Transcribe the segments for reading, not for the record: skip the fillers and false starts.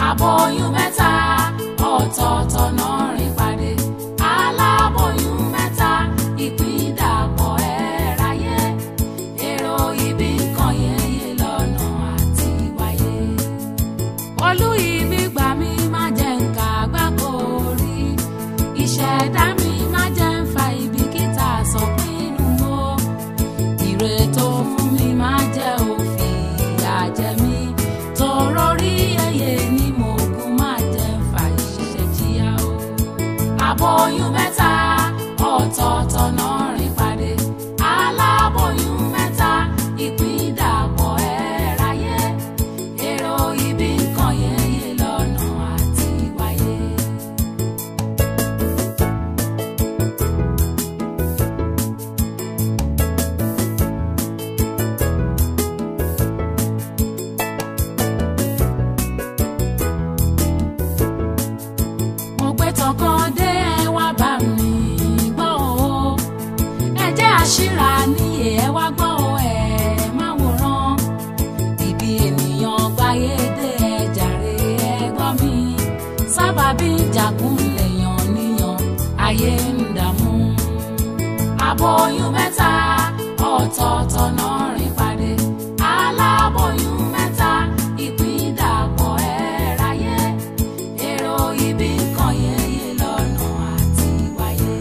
Aboyún mẹ́ta ọ̀tọ̀ọ̀tọ̀ náà rìn pàdé. Alaboyún mẹ́ta ìpín ìdàpọ̀ ẹ̀ráyé. Èrò ibi kan yẹyẹ lọ́nà àti wáyé. Olú ibi gbà mí má jẹ́ nǹka àgbákò rí. Ìṣẹ̀dá mi má jẹ́ ń fa ìbìkítà sọ̀pínú o. Ire tó fún mi má jẹ́ òfin ìyà jẹ mí. Tọrọ rí ẹyẹ ni mo kún má jẹ́ ń fa ìṣiṣẹ́ jìyà o. Aboyún mẹ́ta ọ̀tọ̀ọ̀tọ̀ náà rìn pàdé. Alaboyún mẹ́ta ìpín ìdàpọ̀ ẹ̀ráyé. Èrò ibi kan yẹyẹ lọ́nà àti wáyé. Mo gbé tọkàn dé ẹ wá bá mi gbọ́ o. Ẹ jẹ́ àṣírà níyè ẹ wá gbọ́ o ẹ má wòran. Ibi ènìyàn gbáyé dé ẹ jàre ẹ gbọ́ mi. Sábàbí ìjàkùn lèèyàn níyàn ayé ń dààmú. Aboyún mẹ́ta ọ̀tọ̀ọ̀tọ̀ náà rìn pàdé. Alaboyún mẹ́ta ìpín ìdàpọ̀ ẹ̀ráyé. Èrò ibi kan yẹyẹ lọ́nà àti wáyé.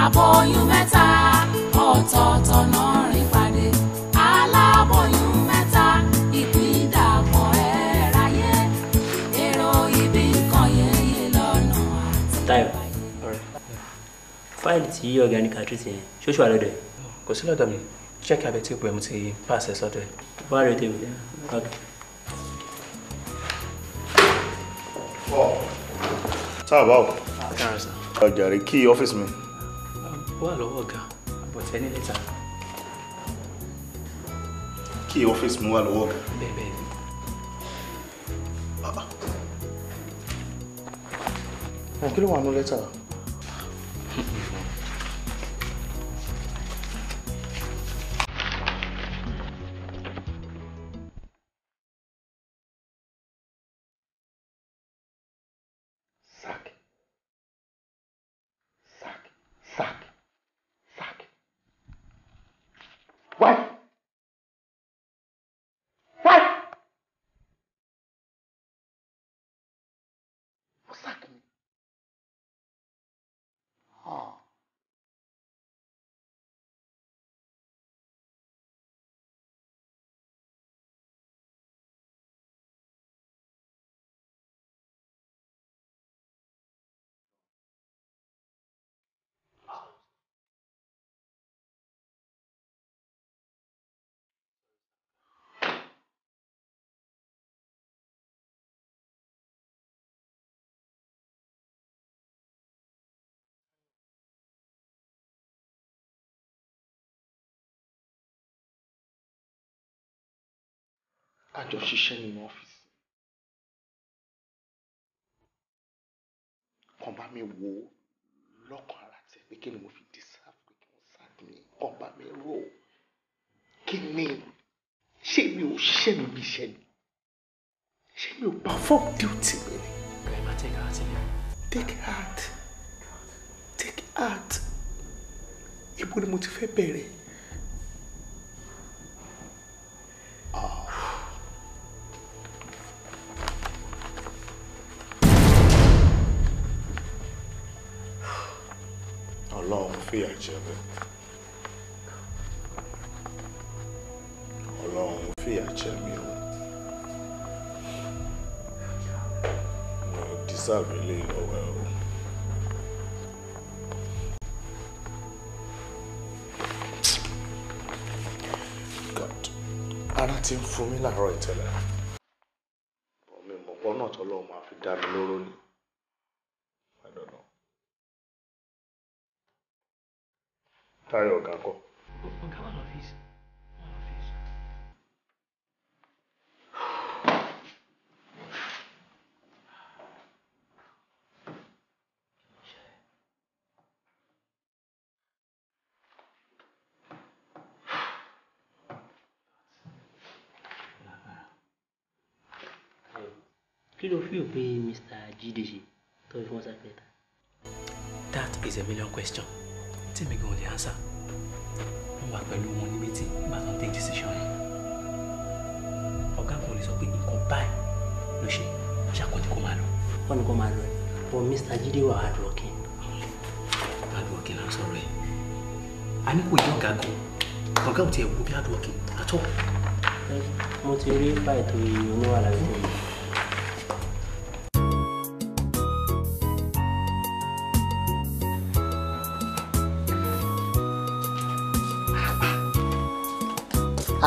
Aboyún mẹ́ta ọ̀tọ̀ọ̀tọ̀ náà rìn pàdé. Alaboyún mẹ́ta ìpín ìdàpọ̀ ẹ̀ráyé. Èrò ibi kan yẹyẹ lọ́nà àti Tayo, wáyé. alright. Fáìlì tí organic artist yẹn, ṣóṣù wà lọ́dọ̀ ẹ̀? Kò sí lọ́dọ̀ mi. Check abẹ tí ó pẹ́ mo ti pass ẹ sọ́dọ̀ ẹ̀. Wá rẹ̀ tèmi dẹ́. Sáà báwo? Káàárọ̀ sà. Ọjà rẹ̀ kí ọ́fíìsì mi. Ó wà lọ́wọ́ ọ̀gá. Àbọ̀tẹ́ ní lẹ́tà. Kí ọ́fíìsì mi wà lọ́wọ́ ọ̀gá. Bẹ́ẹ̀ bẹ́ẹ̀ ni. Kí ló wà nínú lẹ́tà? Sack. Sack. Sack. Sack. Why? Why? Sack me. Ah. A jọ ṣiṣẹ́ nínú ọ́fíìsì. Kàn bá mi wò ó lọ́kàn ara tẹ̀ pé kí ni mo fi deserve pé kí wọ́n sack mi. Kàn bá mi rò ó. Kí ni? Ṣé mi ò ṣiṣẹ́ mi bí iṣẹ́ ni? Ṣé mi ò perform duty mi ni? Ẹ má take heart in it. Take heart. Take heart. Ibo ni mo ti fẹ́ bẹ̀rẹ̀? fìyà jẹ mí. Ọlọ́run fìyà jẹ mí o. Mo deserve ilé ìlọ́wọ́ ẹ o. God, ara ti ń fún mi láàárọ̀ ìtẹ́lẹ̀. Mi mọ̀ pé ọ̀nà tọ́lọ́run máa fi dá mi lóró ni. I don't know. Táyọ̀ ọ̀gá kọ́. Ọ̀gá wà lọ́fíìsì. Kí ló fi pé Mr. Jide ṣe tó fi wọ́n sàkẹ́ta? That is a million question. Tí mi gan lè answer. Mo wà pẹ̀lú wọn ní meeting nígbà tó ń take decision yẹn. Ọ̀gá kan lè sọ pé nǹkan báyìí ló ṣe ṣàkóso kó máa lọ. Wọ́n ní kó máa lọ ẹ̀. But Mr. Jide wà hardworking. Hardworking là ń sọ̀rọ̀ ẹ̀. A ní kò yí ọ̀gá gan. Ọ̀gá ò tiẹ̀ wo bí hardworking at all. Mo ti rí báyìí tó yí oníwàlá fún mi.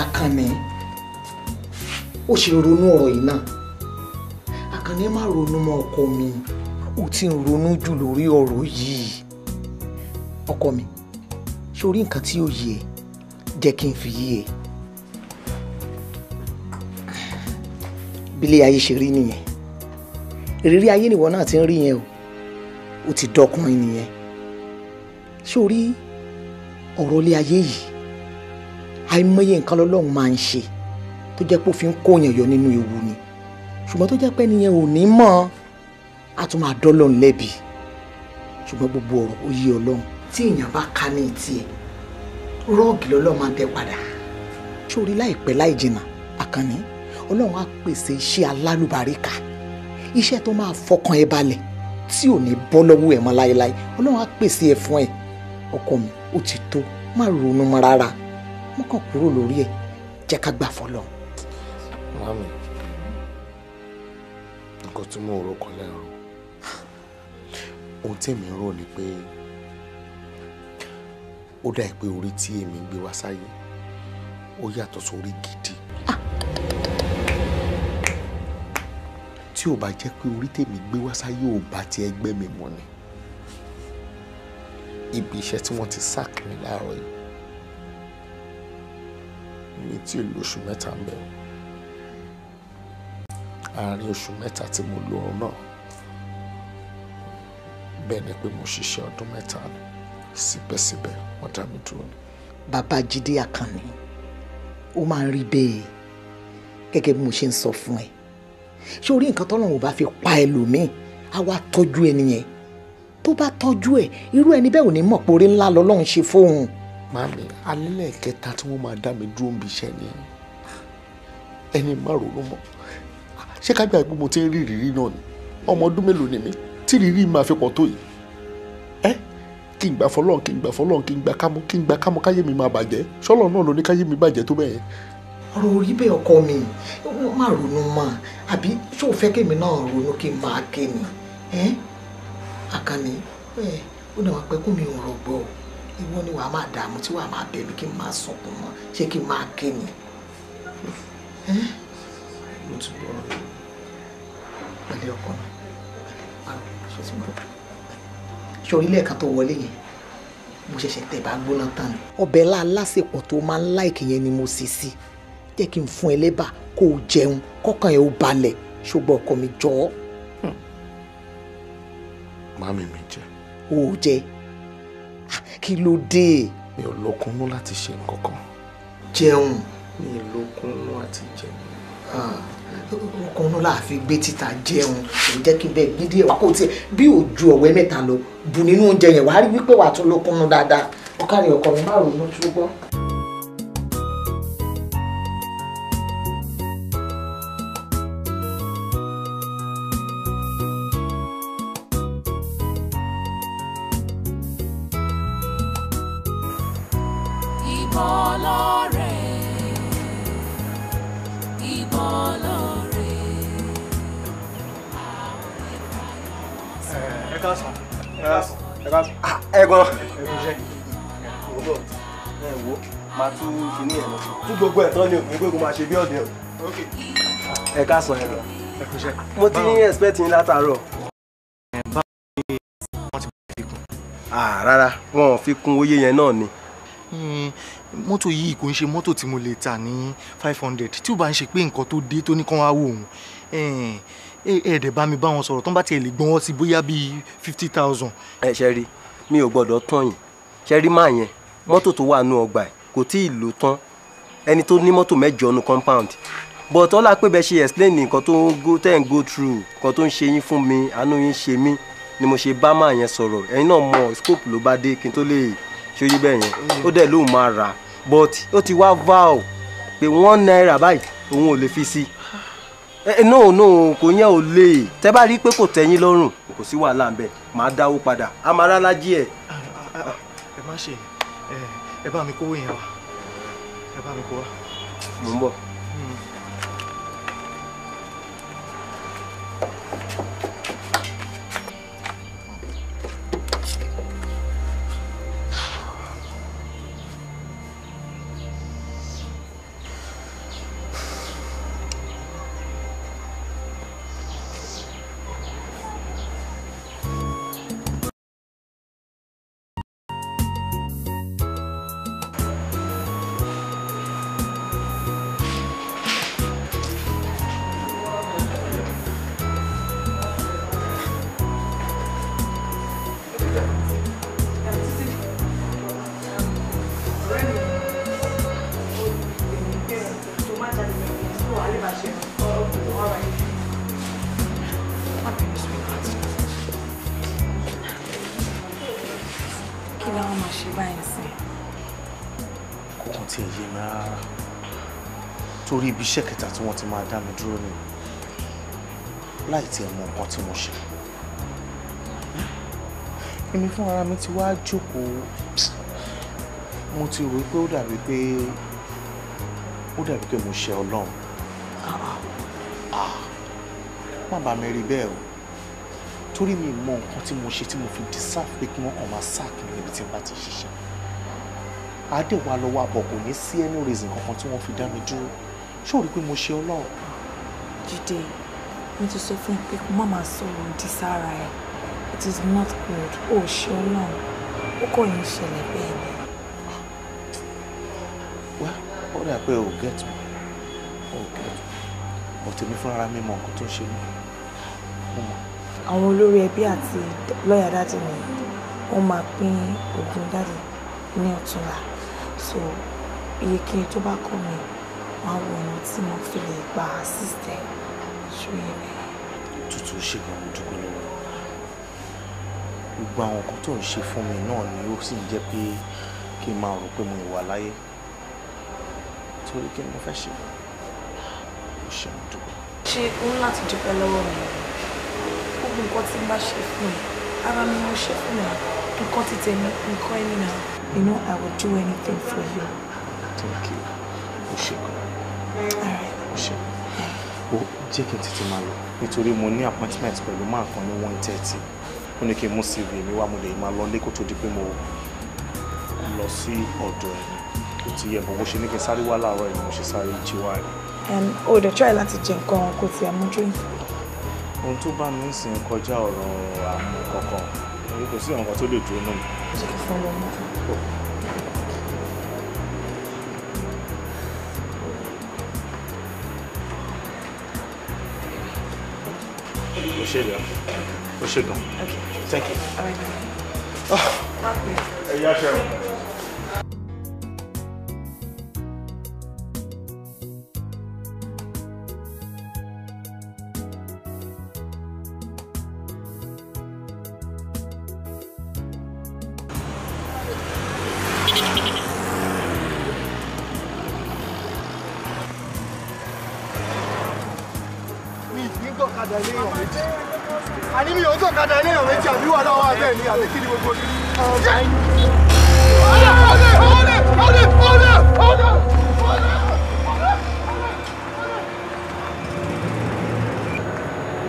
Akànnì ó ṣe ronú ọ̀rọ̀ yìí náà. Akànnì má ronú mọ́ ọkọ mi. Ó ti ń ronú jù lórí ọ̀rọ̀ yìí. Ọkọ mi, sórí nǹkan tí ó yé ẹ jẹ́ kí n fi yé ẹ. Bílé ayé ṣe rí nìyẹn. Ìrírí ayé nìwọ náà ti ń rí yẹn o. Ó ti dọkùnrin nìyẹn. Sórí ọ̀rọ̀ ilé ayé yìí, àìmọye nǹkan lọ́lọ́run máa ń ṣe tó jẹ́ pé ó fi ń kóyàn yọ nínú ewu ni, ṣùgbọ́n tó jẹ́ pé ẹnìyẹn ò ní mọ̀ á tún máa dọ́lọ́run lẹ́bi. Ṣùgbọ́n gbogbo ọ̀rọ̀ ó yé Ọlọ́run. Tí èèyàn bá ká ní tiẹ̀, rọ́ọ̀gì lọ́lọ́run máa bẹ́ padà. Sórí láìpẹ́ láì jìnnà, Àkànní, Ọlọ́run á pèsè iṣẹ́ alálùbáríkà, iṣẹ́ tó máa fọkàn ẹ balẹ̀ tí ò ní bọ́ lọ́wọ́ ẹ̀ mọ́ láéláé. Ọlọ́run á pèsè ẹ fún ẹ. Ọkọ mi, ó ti tó, má ronú mọ́ rárá. Mo kàn kúrò lórí ẹ̀, jẹ́ ká gbà fọlọ́. Mami, nǹkan tí mo rò kọ́ lẹ́rọ. Ohun tí èmi rò ni pé ó dà pé orí tí èmi gbé wá sáyé ó yàtọ̀ sórí gidi. Tí ò bá jẹ́ pé orí tèmi gbé wá sáyé ò bá ti ẹgbẹ́ mi mọ̀ ni. Ibi iṣẹ́ tí wọ́n ti sack mi láàárọ̀ yìí, mi tí lo oṣù mẹ́ta ń bẹ̀. Àárín oṣù mẹ́ta tí mo lò náà, bẹ́ẹ̀ ni pé mo ṣiṣẹ́ ọdún mẹ́ta ni. Síbẹ̀síbẹ̀ wọ́n dá mi dúró ni. Bàbá Jídé Àkànní, ó máa ń rí bẹ́ẹ̀ gẹ́gẹ́ bí mo ṣe ń sọ fún ẹ. Ṣé orí nǹkan tọ́lọ́run ò bá fi pa ẹlòmíì, á wá tọ́jú ẹni yẹn. Tó bá tọ́jú ẹ, irú ẹni bẹ́ẹ̀ ò ní mọ̀ pé orí ńlá lọ́lọ́run ṣe fóun. Mami, alẹ́ kẹta tí wọ́n máa dá mi dúró ń bí iṣẹ́ ni ẹni má ronú mọ́. Ṣé ká gbà pé mo ti ń rí ìrírí náà ni? Ọmọ ọdún mélòó ni mí tí ìrírí máa fi pọ̀ tó yìí? Kí n gbà fọlọ́run, kí n gbà fọlọ́run, kí n gbà kámú káyé mi máa bàjẹ́. Ṣọ́lọ̀ náà ló ní káyé mi bàjẹ́ tó bẹ́ẹ̀. Ọ̀rọ̀ orí bẹ́ẹ̀ ọkọ mi, má ronú mọ́. Àbí ṣó fẹ́ kémi náà ronú kí n máa ké ni? Àkànní, ó náà wá pẹ́ kó mi ò rọ̀gbọ́. Ìwọ ni wàá máa dààmú tí wàá máa bẹ̀mí kí n máa sọ̀kùn mọ́. Ṣé kí n máa ké ni? Mo ti gbọ́ ọ̀rọ̀. Pẹ̀lẹ́ ọkọ mi. Ṣé ti gbọ́? Ṣé orílẹ̀ kan tó wọlé yẹn? Mo ṣẹ̀ṣẹ̀ tẹ̀ bá gbóná tán ni. Ọbẹ̀ ńlá lásìkò tó máa ń láìkì yẹn ni mo sì sí. Jẹ́ kí n fún ẹ lẹ́bà kó o jẹun kọ́kàn ẹ ó balẹ̀. Ṣùgbọ́n ọkọ mi jọ̀ọ́. Mami mi jẹ. O ò jẹ. Kí ló dé? Mi ò lókunnú láti ṣe nǹkan kan. Jẹun. Mi ò lókunnú láti jẹun. Ọkùnrin náà fi gbé títa jẹun. Èyí jẹ́ kí bẹ́ẹ̀ gbídí ẹ̀wà kó tiẹ̀ bí òjú ọ̀wẹ́ mẹ́ta lọ bù nínú oúnjẹ yẹn wàá rí wípé wàá tún lókunnú dáadáa. Ọ̀kárí ọkọ mi má ronú tó gbọ́. Ẹ̀gbọ́n wo máa tún kíní ẹ̀ lọ tún gbogbo ẹ̀ tán ní òpin pé kó máa ṣe bí ọ̀dẹ̀ o. Ẹ káàsán ẹ̀rọ mo ti ń expect yín látàárọ̀. Rárá wọn ò fi kún oyè yẹn náà ni. Mọ́tò yìí kò ń ṣe mọ́tò tí mo lè tà ní 500 tí ó bá ń ṣe pé nǹkan tó dé tó ní kán wá wò òun ẹ̀ẹ́dẹ̀ bá mi bá wọn sọ̀rọ̀ tó ń bá tiẹ̀ lè gbọ́n wọ́n sí bóyá bíi 50,000. Ẹ ṣe rí mi ò gbọ́dọ̀ tán yìí ṣe rí máa yẹn mọ́tò tó wà nù ọgbà ẹ̀ kò tí ì lò tán ẹni tó ní mọ́tò mẹ́jọ nù compound but ọlá pé bẹ́ẹ̀ ṣe explain nǹkan tó ń go through nǹkan tó ń ṣe yín fún mi àánú yín ṣe mí ni mo ṣe bá máa yẹn sọ̀rọ̀ ẹ̀yin náà mọ scope ló bá dé kí n tó lè ṣoyí bẹ́ẹ̀ yẹn ó dẹ̀ lóun máa rà but ó ti wá vow pé £1 báyìí òun ò lè fi sí no kò yẹn ò lè tẹ́ bá rí pé kò tẹ́yìn lọ́rùn kò sí wàhálà ńbẹ̀ máa dáwó padà a máa rá lájí ẹ̀. Ẹ má ṣe ẹ bá mi kówó yẹn wá ẹ bá mi kó wá. Mo ń bọ̀. Torí ibi iṣẹ́ kẹta tí wọ́n ti máa dá mi dúró ni láì tiẹ̀ mọ nǹkan tí mo ṣe. Èmi fún ara mi ti wá jókòó mo ti rò pé ó dàbí pé mo ṣe Ọlọ́run. Má bàa mi rí bẹ́ẹ̀ o torí mi mọ nǹkan tí mo ṣe tí mo fi deserve pé kí wọ́n kàn máa sack mi níbi tí n bá ti ṣiṣẹ́. Adéwà lọ́wọ́ àbọ̀ kò ní sí any reason kankan tí wọ́n fi dá mi dúró. Ṣé o rí pé mo ṣe Ọlọ́run? Jídé, mo ti sọ fún ẹ pé kó má máa sọ̀rọ̀ òdì sára ẹ. It is not good. Ó ṣe Ọlọ́run. Ó kọ̀ yín ṣẹlẹ̀ bẹ́ẹ̀ ni. Wá, ó dà pé o get me. But èmi fúnra mi mọ nǹkan tó ń ṣe mí. Mo mọ̀. Àwọn olórí ẹbí àti lọ́ọ̀yà dáàdì mi wọ́n máa pín ogún dáàdì ní ọ̀túnla. So iyekíye tó bá kọ́ mi wọ́n á wo ọ̀nà tí mo fi lè gba assistant ṣóyè rẹ̀. Tútù ṣe gan mo dúpẹ́ lọ́wọ́. Gbogbo àwọn nǹkan tó ń ṣe fún mi náà ni ó sì ń jẹ́ pé kí n máa rò pé mo ìwà láyé. Torí kí ni mo fẹ́ ṣe? Ó ṣe mo dúpẹ́. Ṣé o ń láti dúpẹ́ lọ́wọ́ mi? Gbogbo nǹkan tí n bá ṣe fún mi, ara mi mo ṣe fún mi. Nǹkan ti tèmi, nǹkan ẹni náà. You know I would do anything for you. Thank you. Ó ṣe gan. Alright. Ó ṣe. Ó jẹ́ kí n tètè máa lọ nítorí mo ní appointment pẹ̀lú máa kan ní 1:30. Ó ní kí n mú CV mi wá mo lè máa lọ lé kó tó di pé mo lọ sí ọ̀dọ̀ ẹ̀. Ó ti yẹ bó ṣe ní kí n sáré wá láàárọ̀ yìí mo ṣe sáré jí wá rẹ̀. O dẹ̀ try láti jẹ nǹkan kò tí a mú drink. Ohun tó bá mi ń sìn kọjá ọ̀rọ̀ àmú kankan. Kò sí nǹkan tó lè dúró náà. Jẹ́ kí fún ọmọ. Ó ṣe gan. Okay. Thank you. All right. Ẹ yá ṣe. Àní mi ò tó kadà ilé ìyàn méjì àbí wà náà wà bẹ́ẹ̀ ni àbí kí ni gbogbo ní.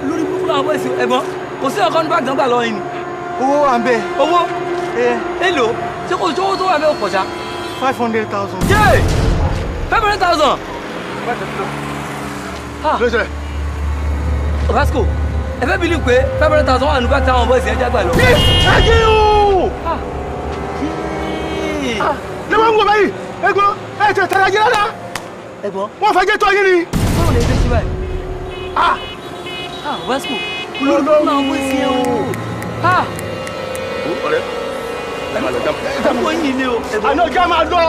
lórí kúkúrú àwọn ẹ̀sìn ẹ̀gbọ́n kò sí ọkọ ní báàgì náà gbà lọ́wọ́ yín ni. owó wà ń bẹ. owó èlò ṣé kò sówó tó wà ń bẹ ọ̀pọ̀ ṣá. 500,000. yéé 500,000. lóṣèlè. Vasco ẹ fẹ́ bílí pé 500,000 wà ní báàgì táwọn bọ́ọ̀sì yẹn jágbà lọ. ẹ̀jẹ̀ o. ní wọ́n ń wọ báyìí ẹ̀gbọ́n ẹ̀ tẹ̀ tẹ̀lé ajé rárá. ẹ̀gbọ́n wọ́n fẹ́ jẹ́ tó yín ni. báwo lè dé sí báyìí. Vasco olórí kúkúrú àwọn bọ́ọ̀sì yẹn o. ọ̀rẹ́ ẹ máa lọ jábọ̀. jábọ̀ yìí ni o. àná ọjà máa lọ.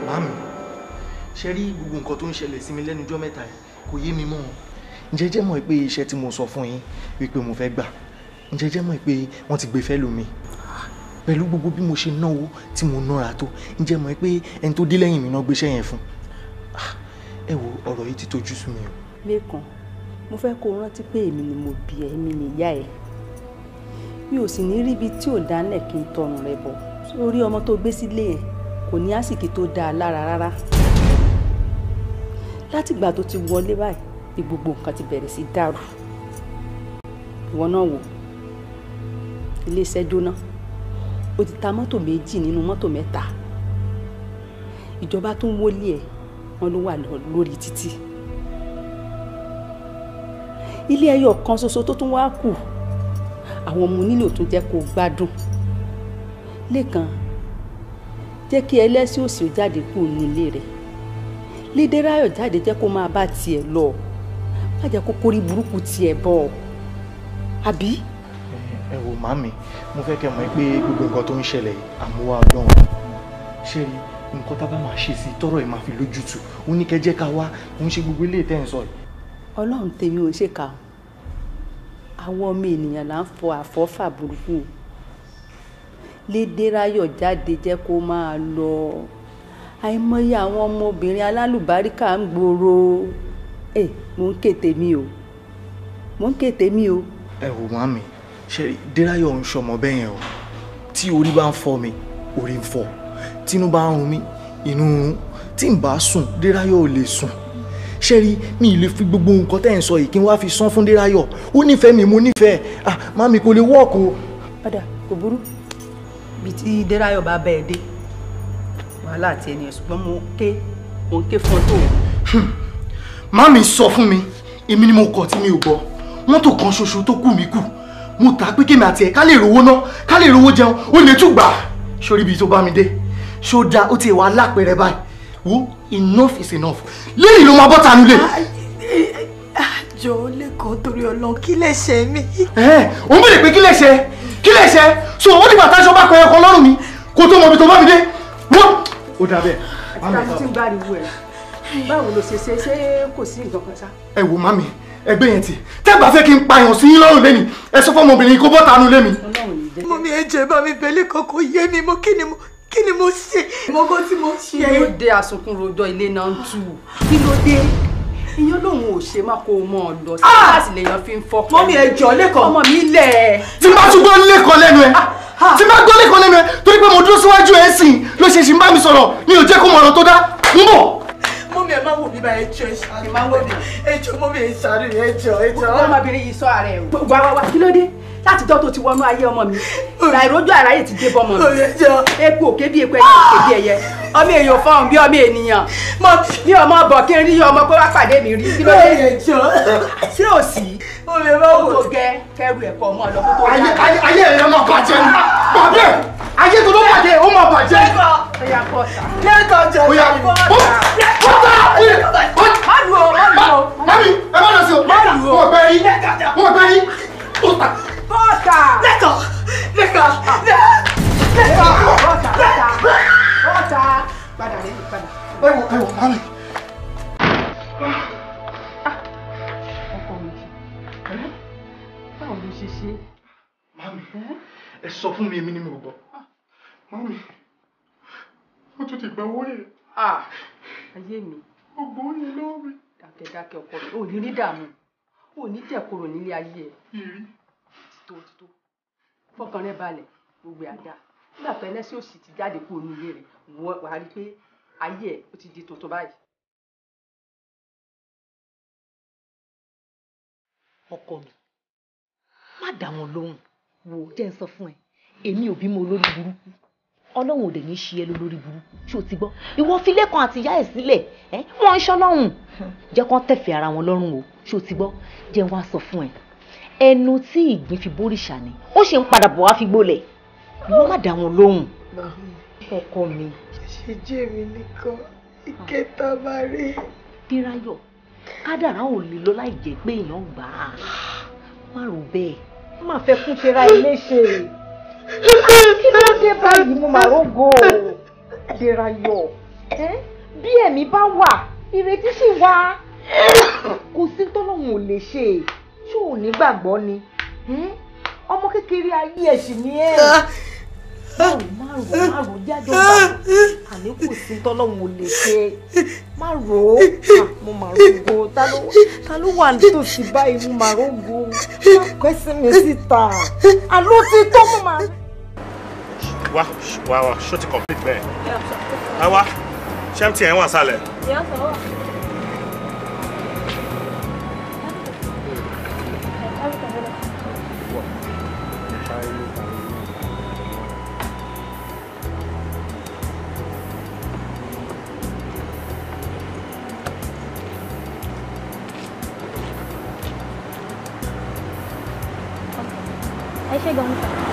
Màámi, ṣe rí gbogbo nǹkan tó ń ṣẹlẹ̀ sí mi lẹ́nu ọjọ́ mẹ́ta yìí kò yé mi mọ́. Ǹjẹ́ jẹ́ mọ̀ pé iṣẹ́ tí mo sọ fún yín wípé mo fẹ́ gbà, ǹjẹ́ jẹ́ mọ̀ pé wọ́n ti gbé fẹ́ lómi pẹ̀lú gbogbo bí mo ṣe náwó tí mo nára tó, ǹjẹ́ mọ̀ pé ẹni tó dé lẹ́yìn mi náà gbéṣẹ́ yẹn fún. Ẹ wo ọ̀rọ̀ yìí ti tojú sú mi o. Lékan, mo fẹ́ kó rántí pé èmi ni mo bí ẹ, èmi ni ìyá ẹ. Mi ò sì ní rí ibi tí ò dánlẹ̀ kí n tọrùn rẹ bọ̀. Sórí ọmọ tó gbé sílé yẹn kò ní àsìkò tó dáa lára rárá. Látìgbà tó ti wọlé báyìí ni gbogbo nǹkan ti bẹ̀rẹ̀ sí dàrú. Ìwọ náà wò, ilé-iṣẹ́ jóná. Ó ti ta mọ́tò méjì nínú mọ́tò mẹ́ta. Ìjọba tó ń wọlé ẹ̀ wọ́n ló wà lórí títì. Ilé ẹyọ kan ṣoṣo tó tún wá kù, àwọn ọmọ onílò tún jẹ́ kó gbádùn. Lékan, jẹ́ kí ẹlẹ́sìn òsì ó jáde kúrò ní ilé rẹ̀. Lédèráyọ̀ jáde jẹ́ kó máa bá tiẹ̀ lọ. Má jẹ́ kó kórí burúkú tiẹ̀ bọ̀. Àbí? Ẹ wò màmí, mo fẹ́ kẹ́ mọ̀ pé gbogbo nǹkan tó ń ṣẹlẹ̀ àmúwá Ọlọ́run. Ṣé rí nǹkan tá bá máa ṣe sí tọ́rọ̀ ẹ̀ máa fi lójútùú. Ó ní kẹ́ jẹ́ ká wá, òun ṣe gbogbo ilé tẹ́ ń sọ yìí. Ọlọ́run tèmi ò ṣèkà o. Àwọn ọmọ ènìyàn là ń fọ àfọ́fà burúkú. Lédèráyọ̀ jáde jẹ́ kó máa lọ. Àìmọye àwọn ọmọbìnrin alálùbáríkà ń gbòòrò. Mo ń ké tèmi o. Mo ń ké tèmi o. Ẹ wò màmí, ṣé Déráyọ̀ ń ṣọmọ bẹ́ẹ̀ yẹn o. Tí orí bá ń fọ́ mi, orí ń fọ́. Tínú bá ń run mí, inú ń run. Tí n bá sùn, Déráyọ̀ ò lè sùn. Ṣé rí mi ì lè fi gbogbo nǹkan tẹ́ ń sọ yìí kí n wá fi san fún Déráyọ̀. Ó nífẹ̀ẹ́ mi, mo nífẹ̀ẹ́. Màmí kò lè wọ́ọ̀kù. Padà kò burú. Bí tí Déráyọ̀ bá bẹ́ẹ̀ dé, wàhálà àti ènìyàn ṣùgbọ́n mo ń ké fún ọ tó. Màmí sọ fún mi, èmi ni mo kọ̀ tí mi ò gbọ́. Mọ́tò kan ṣoṣo tó kù mí kù. Mo tà pé kémi àti ẹ̀ ká lè rówó ná, ká lè rówó jẹun, ó lè tún gbà. Sórí ibi tó bá mi dé, ṣó dáa ó ti wà lápẹẹrẹ báyìí. Wo enough is enough. Lẹ́yìn ló máa bọ́ tanú lé. Jọ̀ọ́ Lékan torí Ọlọ́run kí lè ṣe mí. Òun bèrè pé kí lè ṣe? Kí lè ṣe? So ó dìgbà táṣọ bá kọ ẹ̀kọ́ lọ́rùn mi kó tó mọ ibi tó bá mi dé. Ó dà bẹ́ẹ̀. Àti tí ń bá rí wú ẹ̀. Báwo ló ṣe kò sí nǹkan kan ṣá? Ẹ wò màmí, ẹgbẹ́ yẹn ti. Tẹ́gbà fẹ́ kí n pààyàn sí yín lọ́rùn lẹ́nu. Ẹ sọ fọ́mọbìnrin kó bọ́ tanú lé mi. Mọ́mí ẹ jẹ́ bá mi bẹ̀ Lékan kò yé mi mọ́ kí ni mo ṣe? Mọ́gọ́ tí mo ṣe. Kí ló dé àsunkún rojọ́ ilé náà ń tú? Kí ló dé? Ìyẹn lòun ò ṣe má kó o mọ̀ ọ́ lọ. Sí kíláàsì lèèyàn fi ń fọ́. Mọ́mí ẹ jọ̀ọ́ Lékan. Ọmọ mi lẹ̀. Tí bá tún gbọ́ Lékan lẹ́nu ẹ̀. Tí bá gbọ́ Lékan lẹ́nu ẹ̀ torí pé mo dúró síwájú ẹ̀ sìn ló ṣe ṣì ń bá mi sọ̀rọ̀ mi ò jẹ́ kó mọ̀ ọ̀rọ̀ tó dá. Ń bọ̀. Mọ́mí ẹ má wò mí bá ẹ jọ̀ọ́ ẹ ṣàánú. Mọ́mí ẹ ṣàánú ẹ jọ̀ọ́. Ọmọbìnrin yìí sọ ààrẹ o. Wá kí ló dé? Láti tọ́ tó ti wọnú ayé ọmọ mi. Láìrójú àráyè ti dé bọ́mọ mi. Epo òkè bí epo ẹyẹ òkè bí ẹyẹ. Ọmọ èèyàn fọ́n bí ọmọ ènìyàn. Bí ọmọ bọ̀ kí n rí ọmọ pé wá pàdé mi rí. Kí ló dé? Ṣé ò sí? Mọ́mí ẹ má wò. Ó tó gẹ kẹrù ẹ̀kọ́ ọmọ lọ kó tó yá. Ayé ẹ̀rọ máa bàjẹ́ ni. Bàbá ayé tó ló bàjẹ́ ó máa bàjẹ́. Ẹ̀yà pọ̀ta. Lékan jọ̀ọ́. Mami, ẹ má lọ sí o. Mo bẹ̀ yín. Bọ́ọ̀tà. Lékan. Bọ́ọ̀tà. Padà lẹ́yìn padà. Ẹ wò mami. Ọkọ mi. Báwo ló ṣe ṣe? Mami, ẹ sọ fún mi èmi ni mo gbọ́. Mami, ó tún ti gba owó yẹn. Ayé mi. gbogbo yẹn lọ́wọ́ mi. dákẹ́ ọkọ mi ò ní rí dààmú ò ní jẹ̀kọ̀rò nílé ayé ẹ̀ tító fọkàn rẹ balẹ̀ gbogbo àdá nígbà tó ẹlẹ́sìn òsì ti jáde kúrò nílé rẹ̀ wàá rí pé ayé ẹ̀ ó ti di tuntun báyìí. ọkọ mi má dá wọn lóhùn wò jẹ́ ń sọ fún ẹ èmi ò bímọ olórí burúkú ọlọ́run ò dẹ̀ ní ṣe ẹ lólórí burúkú ṣé o ti gbọ́ ìwọ fi lẹ́kan àti ìyá ẹ̀ sílẹ̀ wọ́n ń ṣọ́lọ́hùn jẹ́ kán tẹ̀fẹ̀ ara wọn lọ́rùn o ṣé o ti gbọ́ jẹ́ wá sọ fún ẹ ẹnu tí ìgbín fi bóríṣà ni ó ṣe ń padà bọ̀ wá fi gbólẹ̀ ìwọ má dá wọn lóhùn ọkọ mi. ṣe jẹ́ mi nìkan ìkẹta máa rí. Bírayọ̀ kádàrá ò lè lọ láì jẹ́ pé èèyàn gbà á má rò bẹ́ẹ̀ má fẹ́ kún ṣera ilé ṣe kí ló dé báyìí mo máa rógò Bírayọ̀ bí ẹ̀mí bá wà ìrètí sì wà kò sí tọ́lọ́hun ò lè ṣe ṣó ò ní gbàgbọ́ ni ọmọ kékeré ayé ẹ̀ sì ni ẹ̀ má rò jájọ́ bá àní kò sí tọ́lọ́hun ò lè ṣe má rò ó mo máa rógò ta ló wà nítòsí báyìí mo máa rógò má kẹ́sì mi síta àló ti tó mo máa. wá ṣó ti complete bẹ́ẹ̀. ẹ wá ṣé mt ẹ̀ wà sálẹ̀.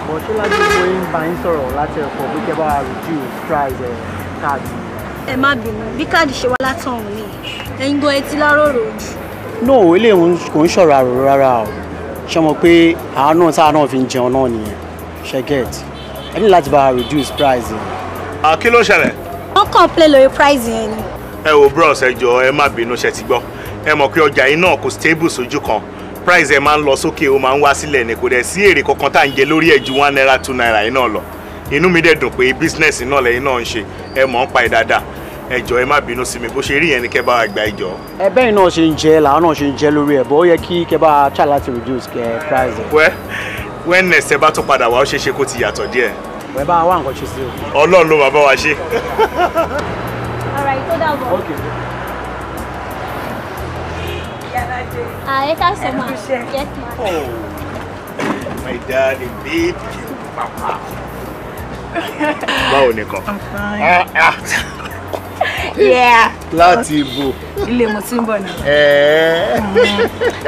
bọ̀ ṣé lájú ìwé ń bá yín sọ̀rọ̀ láti ẹ̀kọ́ pé kẹ́ bá wa reduce price káàdì. ẹ má bínú bí káàdì ṣe wá látàn òun ni ẹ̀yin gan etí láròrò jù. no eléyìí kò ń ṣọ̀rọ̀ àrò rárá o ṣe mọ̀ pé àwọn náà táwọn náà fi ń jẹun náà nìyẹn ṣe get ẹ ní láti bá wa reduce price yẹn. kí ló ṣẹlẹ̀. wọ́n complain lórí price yẹn ni. ẹ wo bros ẹ jọ̀ọ́ ẹ má bínú ṣe ti gbọ́ ẹ mọ̀ pé ọjà yìí náà kò stable sójú kan price ẹ máa ń lọ sókè ó máa ń wá sílẹ̀ ní kò dẹ̀ sí èrè kankan tá à ń jẹ lórí ẹ̀ ju 1 naira 2 naira yìí náà lọ inú mi dẹ̀ dùn pé business náà lẹ́yìn náà ń ṣe ẹ mọ̀ ń pa ẹ̀ dáadáa ẹ jọ̀ọ́ ẹ má bínú sí mi bó ṣe rí yẹn ni kẹ́ bá wa gba ìjọ. ẹ bẹ́ẹ̀ náà ṣe ń jẹ làwọn náà ṣe ń jẹ lórí ẹ̀ bọ́ ó yẹ kí kẹ́ bá wa try láti reduce price ẹ̀. wẹ́ when next ẹ bá tún padà wá ó ṣeé ṣe kó ti yàtọ̀ díẹ̀. ẹ bá wa nǹkan ṣe sí o. Ọlọ́run ló máa bá wa ṣe. ara yìí tó dàbọ̀. I can't say ma. Yes, ma. Oh, my daddy, baby, papa. Báwo ni kan? I'm fine. Yeah. Láti ibo. Ilé mo ti ń bọ̀ ni.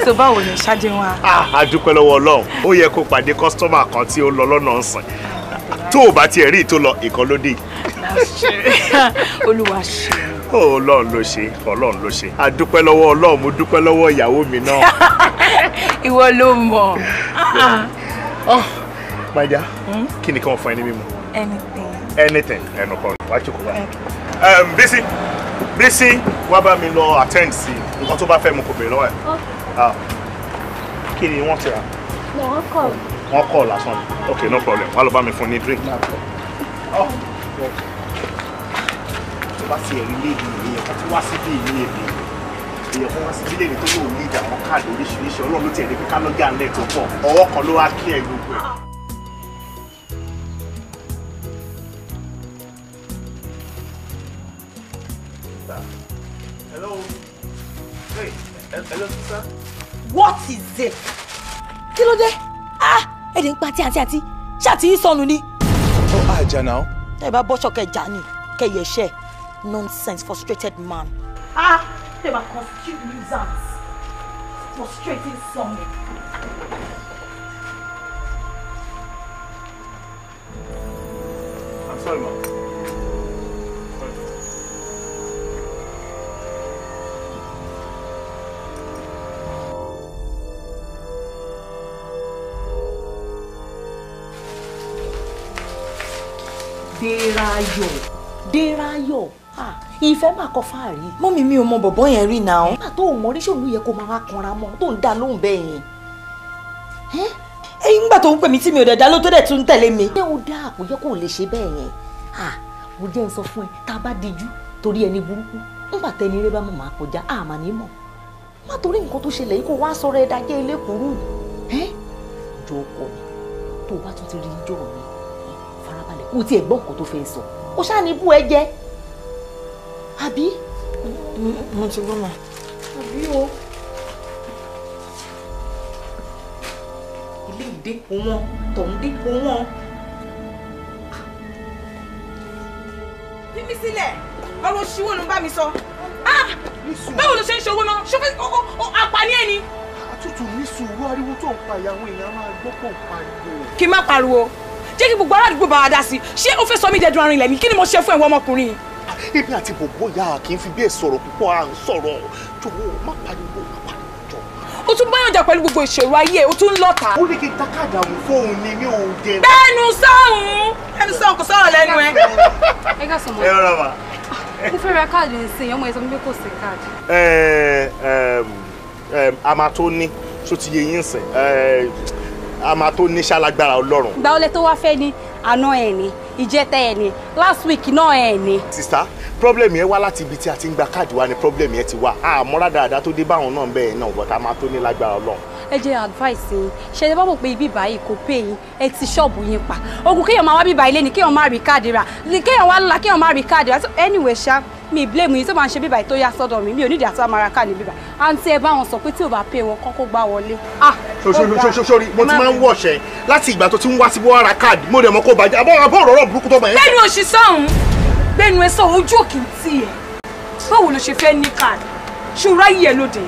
So báwo ni ṣáájú wa? A dúpẹ́ lọ́wọ́ Ọlọ́run. Ó yẹ kó pàdé customer kan tí ó lọ lọ́nà ọ̀sán. Tó o bá tiẹ̀ rí ìtó lọ, ìkan ló dé. Olúwa ṣe. Ọlọ́run ló ṣe, Ọlọ́run ló ṣe. A dúpẹ́ lọ́wọ́ Ọlọ́run, mo dúpẹ́ lọ́wọ́ ìyàwó mi náà. Ìwọ ló mọ̀. My dear, kí ni kí wọ́n fún ẹ ní mímu? Anything. Anything. Ẹnu kan, wá jókòó wá. Bísí, wá bá mi lọ attend sí nǹkan tó bá fẹ́ mu kò bèrè lọ́wọ́ ẹ̀. Kí ni wọ́n ti rà? Wọ́n kọ̀. Wọ́n kọ̀ lásán. Okay, no problem. Wá lọ bá mi fún ní drink. Bá ti ẹ̀rí léèdì èèyàn kan tí wá síbí ní èdè èèyàn kan wá síbí léèdì tó lóun léèdì àwọn káàdì oríṣiríṣi Ọlọ́run ló ti ẹ̀rí pé ká lọ́gà ńlẹ̀ tó pọ̀ ọwọ́ kan ló wá kí ẹ̀ gbogbo ẹ̀. Hello. Hey, hello sister. What is it? Kí ló dé? Ẹ̀dẹ̀ ń pa àti ṣáàtì yìí sọnù ni. Ó àjà náà. Ẹ bá bọ́ ṣọ́kẹ́ jà ní kẹ́yẹ ṣẹ́. Nonsense, frustrated man. They were constitute nuisance. Frustrating something. I'm sorry, ma'am. Derayo. Ìfẹ́ máa kọ fáàrí. Mọ́mì mi ò mọ bọ̀bọ́ yẹn rí náà. Nígbà tó o mọ oríṣi òun yẹ kó máa kanra mọ́ tó ń dá lóhùn bẹ́ẹ̀ yẹn. Ẹyin nígbà tó ń pè mí tí mi ò dẹ̀ dá ló tó dẹ̀ tún tẹ̀lé mi. Ṣé o dá kò yẹ kó o lè ṣe bẹ́ẹ̀ yẹn? Mo jẹ́ ń sọ fún ẹ tá a bá dijú torí ẹni burúkú Nígbà tẹ́ni eré bá mọ̀ máa kọjá, àmà ní mọ̀. Má torí nǹkan tó ṣẹlẹ̀ yìí kó wá sọ̀rọ̀ ẹ̀ dájẹ́ ilé kúrú. Jọ ọkọ mi, tó o bá tún ti rí ijó mi, farabalẹ̀ kó o tiẹ̀ gbọ́ nǹkan tó fẹ́ sọ. Ó ṣáà ní bú ẹ jẹ́. Àbí? Mo ti gbọ́ mà. Àbí o. Ilé ìdé òun, tọ̀hún dé òun. Fi mí sílẹ̀, ọ̀rọ̀ ṣíwó ló ń bá mi sọ. Báwo ló ṣe ń ṣòwò náà? Ṣé apani ẹ̀ ni? Àtútù ní sùúrù ariwo tó ń pa ìyàwó èèyàn máa gbọ́ pọ̀ pariwo. Kí n má pariwo. Jẹ́ kí gbogbo aládùúgbò bá wa dá sí. Ṣé o fẹ́ sọ mí dẹdun arinlẹ̀ mi? Kí ni mo ṣe fún ẹ̀wọ̀n ọmọkùnrin? Èmi àti bọ̀bọ̀ ìyá kì í fi bẹ́ẹ̀ sọ̀rọ̀ púpọ̀ à ń sọ̀rọ̀. Jọ̀wọ́ má pariwo jọ. O tún báyọ̀ jà pẹ̀lú gbogbo ìṣòro ayé, o tún ń lọ́ta. Ó ní kí n ta káàdì àwọn fóònù ni mi ò jẹ. Bẹ́ẹ̀nu sọ́hùn. Ẹnu sọ́hùn kò sọ̀rọ̀ lẹ́nu ẹ. Ẹ ká sọmọ. Ẹ rọra mà. Mo fẹ́ ra káàdì nsìn, ọmọ ìsọmọ pé kò sí káàdì. A máa tó ní tó ti yé yín sìn. A máa tó ní ṣálágbára Ọlọ́run. Ìgbà olè tó wá fẹ́ ni àná ẹ̀ ni, ìjẹta ẹ̀ ni, last week náà ẹ̀ ni. Sista, problem yẹn wá láti ibi tí a ti ń gba káàdì wa ni problem yẹn ti wá. Àmọ́ dáadáa tó dé báwọn náà bẹ́ẹ̀ náà but a máa tó ní lágbára Ọlọ́run. Ẹ jẹ́ advice yín, ṣe bá mọ̀ pé ibi báyìí kò pé yín, ẹ ti ṣọ́ọ̀bù yín pa. Ogun kéèyàn máa wá bíbá ilé ni kéèyàn máa rí káàdì rà, kéèyàn wá ńlá kéèyàn máa rí káàdì rà. Anyway ṣá, mi blame yín tó máa ń ṣe bíbá tó yá sọ́dọ̀ mi, mi ò nídìí àti wá máa ra káàdì bíbá. Àǹtí ẹ bá wọn sọ pé tí ò bá pé wọn kọ́kọ́ gbá wọlé. Sori, mo ti máa ń wọ̀ṣẹ́ láti ìgbà tó ti ń wá sí bó ra káàdì, mo dẹ̀ mọ́ kó bàjẹ́, àbọ̀ ọ̀rọ̀ burúkú tó bá yẹn. Gbẹ́nu òṣì sọ́hùn, gbẹ́nu ẹ sọ̀hún ojú òkè tí ẹ̀. Báwo ló ṣe fẹ́ ní káàdì? Ṣùgbọ́n ayé ẹ lóde,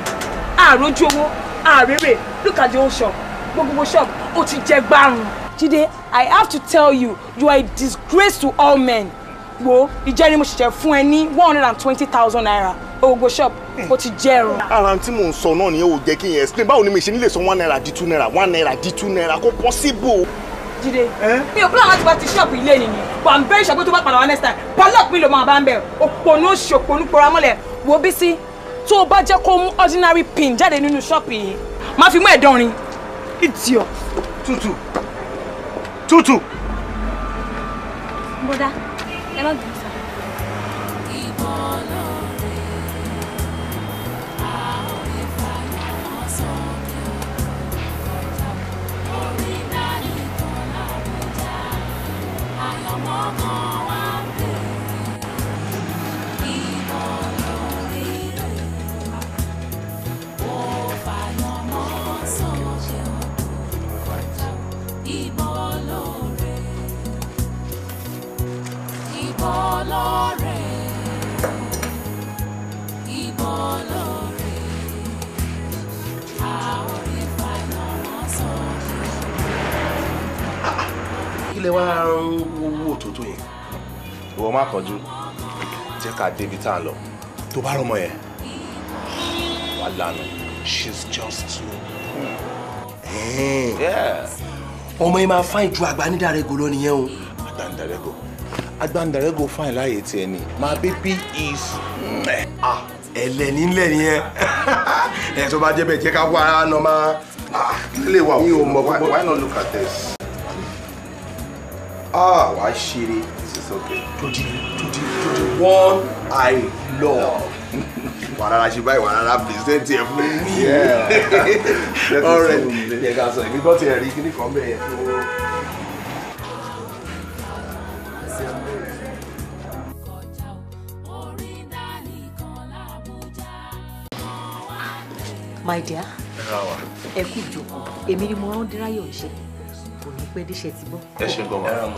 àròjú owó, àrèrè, look at the whole shop, gbogbo shop, ó ti jẹ gbárùn. Jídé, I have to tell you, you are a disgrace to all men. Wo, ìjẹ́ni mo ṣẹ̀ṣẹ̀ fún ẹ ní 120,000 naira. Gbogbo shop, ó ti jẹ ẹrù. Ara tí mò ń sọ náà ni ó jẹ́ kí n explain. Báwo ni mi ṣe nílé sọ 1 naira di 2 naira, 1 naira di 2 naira, kò possible. Jídé, mi ò plan láti bá ti shop ilé nìyí, but I'm very sure pé tó bá padà wá next time, padlock mi ló máa bá ń bẹ̀. Òpònú òṣòpònú pora mọ́lẹ̀, wo bí sí, tó o bá jẹ́ kó mú ordinary pin jáde nínú shop yìí, máa fi mú ẹ̀dánrin. Idiot. Tútù. Bọ́dá, ẹ má gbé sá. Ilé wa ń wo òtútù yẹn. Ìwọ má kánjú, jẹ́ ká débi tá à ń lọ. Tó bá rọmọ yẹn, wà lánàá. She's just too. Ọmọ yẹn máa fáìn ju Agbandarego lọ nìyẹn o. Agbandarego fáìn láàyè tiẹ̀ ni. My baby is. Ẹlẹ́ni ńlẹ̀ nìyẹn. Ẹ̀ tó bá jẹ́ bẹ́ẹ̀ jẹ́ ká wá ara nọ máa. Ilé wa ò why not look at this? Why shitty? This is okay. To the one I love. Wàrà ṣe báyìí wàrà present ẹ̀ fún mi. Alright. Yẹ ká sọ èmi gbọ́ ti ẹ̀rí kíní kan bẹ́ẹ̀ yẹn fún. My dear, ẹ kú ìjókòó. Èmi ni mo rán Díráyọ̀ iṣẹ́. Kò ní pẹ́ díṣẹ́ ti bọ́. Ẹ ṣe gan-an.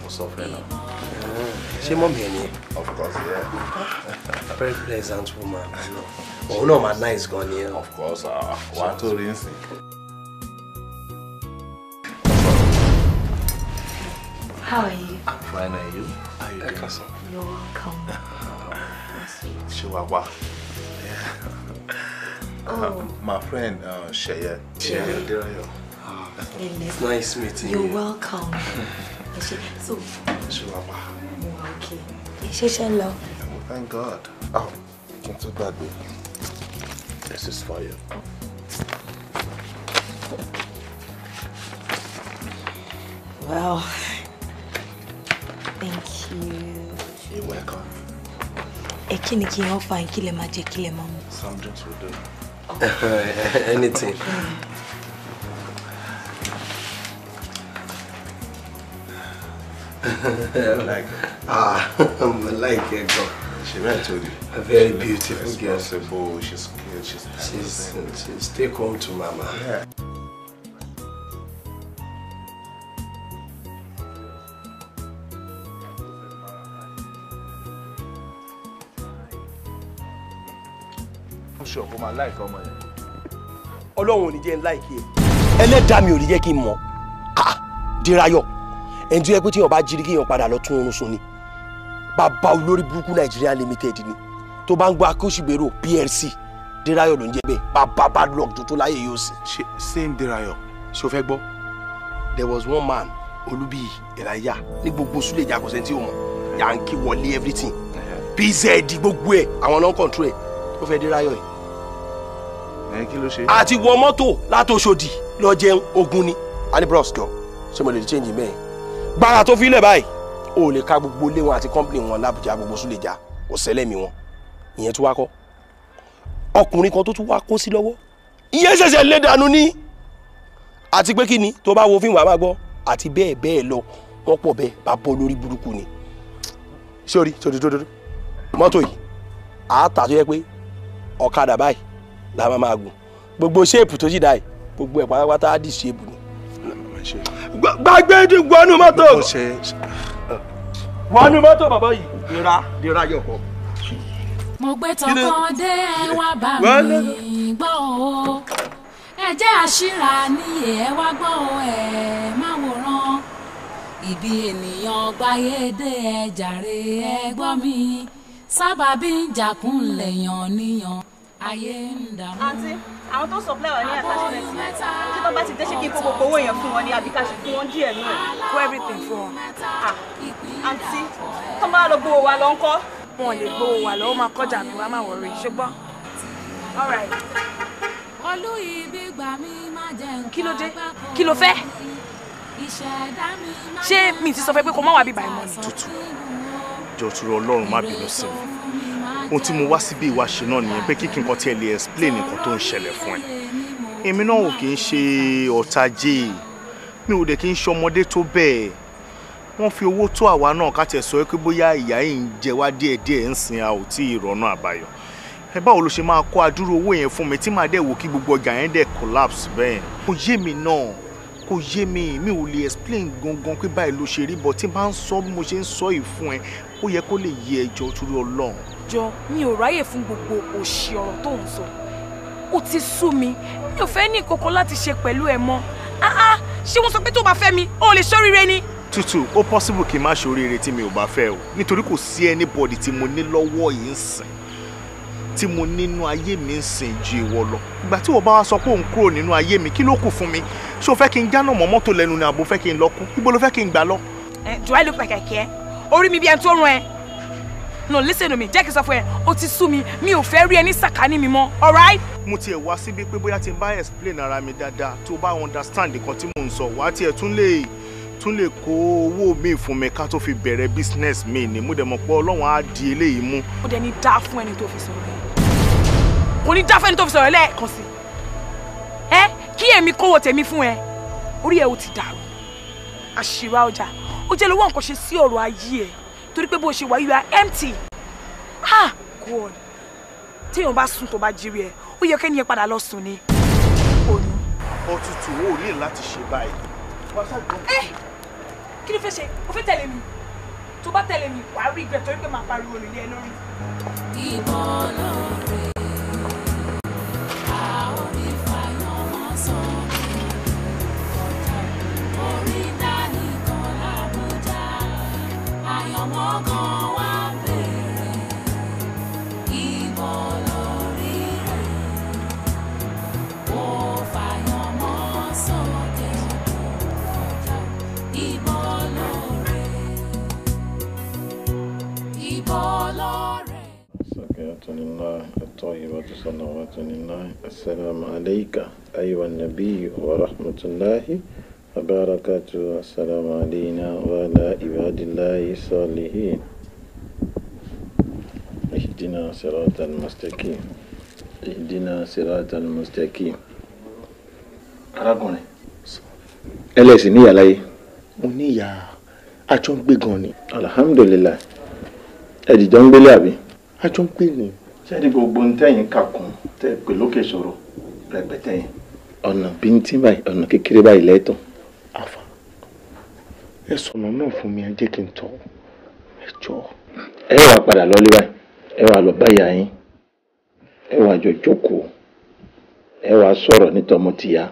Mo sọ fẹ́ náà. Ṣé mọ́mí ẹ̀ ni? Of course, yeah. Very pleasant woman. Òun náà máa nice gan ni. Of course, wà á tó rí ń sìn. How are you? I'm fine, and you? How are you doing? You're welcome. Chihuahua. Oh. My friend, Sheye. Sheye Dirayo. It's nice meeting you. You're welcome. So, Chihuahua. Okay. Well, thank God. Oh, not too bad, baby. This is for you. Well, thank you. You're welcome. Kí ni kí n offer yín, kí lẹ máa jẹ, kí lẹ máa mu? Some drinks will do. Anything. Like I like it, girl. She meant to you. A very beautiful girl. Responsible. She's good. She's take home to mama. Yeah. I'm sure for my life, ọmọ yẹn. Ọlọ́run ò ní jẹ́ n like ẹ. Ẹlẹ́dàá mi ò ní jẹ́ kí n mọ̀. Dérayọ̀. Ẹni tó yẹ pé tí èèyàn bá jírí kí èèyàn padà lọ tún oorun sùn ni. Bàbá olórí burúkú Nigeria Limited ni. Tó bá ń gbọ́ akóṣìbérò PLC. Dérayọ̀ ló ń jẹ́ bẹ́ẹ̀. Bàbá bad luck tó láyé yóò sì. Same Dérayọ̀. Ṣé o fẹ́ gbọ́? There was one man, Olubi Elaya, ní gbogbo Suleja kò sẹ́ni tí ó mọ̀. Yankee wọlé everything. PZ gbogbo ẹ̀ àwọn náà control ẹ̀. Ó fẹ́ Dérayọ̀ yìí. Kí ló ṣe? Àti wọ mọ́tò látòṣòdì lọ jẹun ogun ni. A ní bros jọ, ṣé mo lè change mẹ́ẹ̀? Gbàrà tó fi ilẹ̀ báyìí, o lè ka gbogbo ilé wọn àti company wọn l'Abuja gbogbo Suleja, kò ṣẹlẹ̀ mi wọn. Ìyẹn tún wá kọ́. Ọkùnrin kan tó tún wá kó sí lọ́wọ́. Ìyẹn ṣẹ̀ṣẹ̀ lé dànù ni. Àti pé kí ni tó bá wo fíìmù wa máa gbọ́ àti bẹ́ẹ̀ bẹ́ẹ̀ lọ wọ́n pọ̀ bẹ́ẹ̀ bá bọ́ lórí burúkú ni. Sórí dodo mọ́tò yìí àátà tó yẹ pé ọ̀kadà báyìí la máa gùn gbogbo ṣéèpù tó jìdá yìí gbogbo ẹ̀ pátápátá á dì ṣéèpù ni. Gbàgbé wọnú mọ́tò bàbá yìí dira yọ̀kọ̀. Mo gbé tọkàn dé ẹ wá bá mi gbọ́ o ẹ jẹ́ àṣírà níyè ẹ wá gbọ́ o ẹ má wòran ibi ènìyàn gbáyédé ẹ jàre ẹ gbọ́ mi sábàbí ń jàkún lèèyàn níyàn ayé ń dààmú. Àǹtí, àwọn tó supply wà ní attachment tí tó bá ti dé ṣe kí n kó gbogbo owó yẹn fún wọn ní àbí ká ṣe fún wọn díẹ̀ nínú ẹ̀ kó everything fún wọn. Àǹtí, tó bá lọ gbowó wa lọ ń kọ́. Wọn ò lè gbowó wa lọ, ó máa kọjá mi wá máa wọ̀rọ̀ ṣùgbọ́n. All right. Olú ibi gbà mí má jẹ́ nǹkan. Kí ló dé? Kí ló fẹ́? Ṣé mi ti sọ fẹ́ pé kó má wá bí báyìí mọ́ ni? Tútù jọ̀ọ́ torí Ọlọ́run má bínú sí mi. Ohun tí mo wá síbí ìwà ṣe náà nìyẹn pé kíkì nǹkan tí ẹ lè explain nǹkan tó ń ṣẹlẹ̀ fún ẹ. Èmi náà ò kì í ṣe ọ̀tajé mi ò dẹ̀ kì í ṣe ọmọdé tó bẹ́ẹ̀. Wọ́n fi owó tó àwa náà ká tẹ̀ sọ pé bóyá ìyá yìí ń jẹ wá díẹ̀díẹ̀ ń sin a ò tí ì rọ́nà àbáyọ. Ẹ báwo ló ṣe máa kó adúrú owó yẹn fún mi tí màá dẹ̀ wò kí gbogbo ọjà yẹn dẹ̀ collapse bẹ́ẹ̀. Kò yé mi náà kò yé mi ò lè explain gangan pé báyìí ló ṣe rí bọ́ tí bá ń sọ bí mo ṣe ń sọ yìí fún ẹ ó yẹ kó lè yé ẹjọ́ torí Ọlọ́run. Jọ mi ò ráyè fún gbogbo òṣì ọ̀rọ̀ tó ń sọ ó ti sú mi ò fẹ́ ní kankan láti ṣe pẹ̀lú ẹ mọ́ ṣé wọ́n sọ pé tó bá fẹ́ mi ó lè ṣoríire ni. Tútù ó possible kí n má ṣoríire tí mi ò bá fẹ́ o nítorí kò sí anybody tí mo ní lọ́wọ́ yìí ń sìn tí mo nínú ayé mi ń sìn ju ìwọ lọ ìgbà tí wọ́n bá wá sọ pé òun kúrò nínú ayé mi kí ló kù fún mi ṣé o fẹ́ kí n jáná mọ́ mọ́tò lẹ́nu ni àbò fẹ́ kí n lọ kú ibo ló fẹ́ kí n gbà lọ. Do I look like I care? Orí mi bí ẹni tó rún ẹ. No, listen to me jẹ́ kí n sọ fún ẹ ó ti sú mi mi ò fẹ́ rí ẹ ní sàkání mi mọ́ alright. Mo tiẹ̀ wá síbi pé bóyá tí n bá explain ara mi dáadáa tó bá understand nǹkan tí mò ń sọ wá tiẹ̀ tún lè kó owó mi fún mi ká tó fi bẹ̀rẹ̀ business mi ni mo dẹ̀ mọ̀ pé Ọlọ́run á di eléyìí mú. Ó dẹ̀ ní dá fún ẹni tó fi sọ̀rọ̀ ẹ kò ní dá fún ẹni tó fi sọ̀rọ̀ lẹ́ẹ̀kan sí kí èmi kówó tèmi fún ẹ orí ẹ ò ti dàrú àṣìwá ọjà ó jẹ́ lówó nǹkan ṣe sí ọ̀rọ̀ ayé ẹ torí pé bó ṣe wà you are empty God téèyàn bá sùn tó bá jírí ẹ ó yẹ kẹ́ni yẹn padà lọ sùn ni. Òtútù ò ní láti ṣe báyìí. Kí ló fẹ́ ṣe o fẹ́ tẹ̀lé mi tó bá tẹ̀lé mi wàá rí ìgbẹ́ torí pé màá pariwo lè lé ẹ lórí. Ìbọn lóore a ò ní fàyàn mọ́ sọ́ọ̀kì orí dání kan l'Àbújá àyànmọ́ kan wá bèrè ìbọn lórí rẹ̀ ó fàyàn mọ́ sọ́ọ̀kì ìbọn lóore ìbọn lóore. الزكاة لله الطيبة صلوات لله السلام عليك أيها النبي ورحمة الله وبركاته السلام علينا وعلى عباد الله الصالحين اهدنا صراط المستقيم اهدنا صراط المستقيم. arákùnrin ẹlẹ́sìn níyà láyé. mo níyà àjọ ń gbé gan ni. alhamdulilayi ẹ̀dìjọ́ ń gbélé àbí. àjọ ń gbé ni. sẹ́ni gbogbo ń tẹ̀yìn kàkún tẹ́ pé lókè sọ̀rọ̀ rẹpẹtẹ yẹn. ọ̀nà bíntín báyìí ọ̀nà kékeré báyìí lẹ́tọ̀. àfà ẹ sọ̀nà náà fún mi ẹ jẹ́ kí n tọ́ ẹ jọ. ẹ wá padà lọ́lé báyìí ẹ wá lọ báyà yín ẹ wá jọ jókòó ẹ wá sọ̀rọ̀ ní tọmọtìyá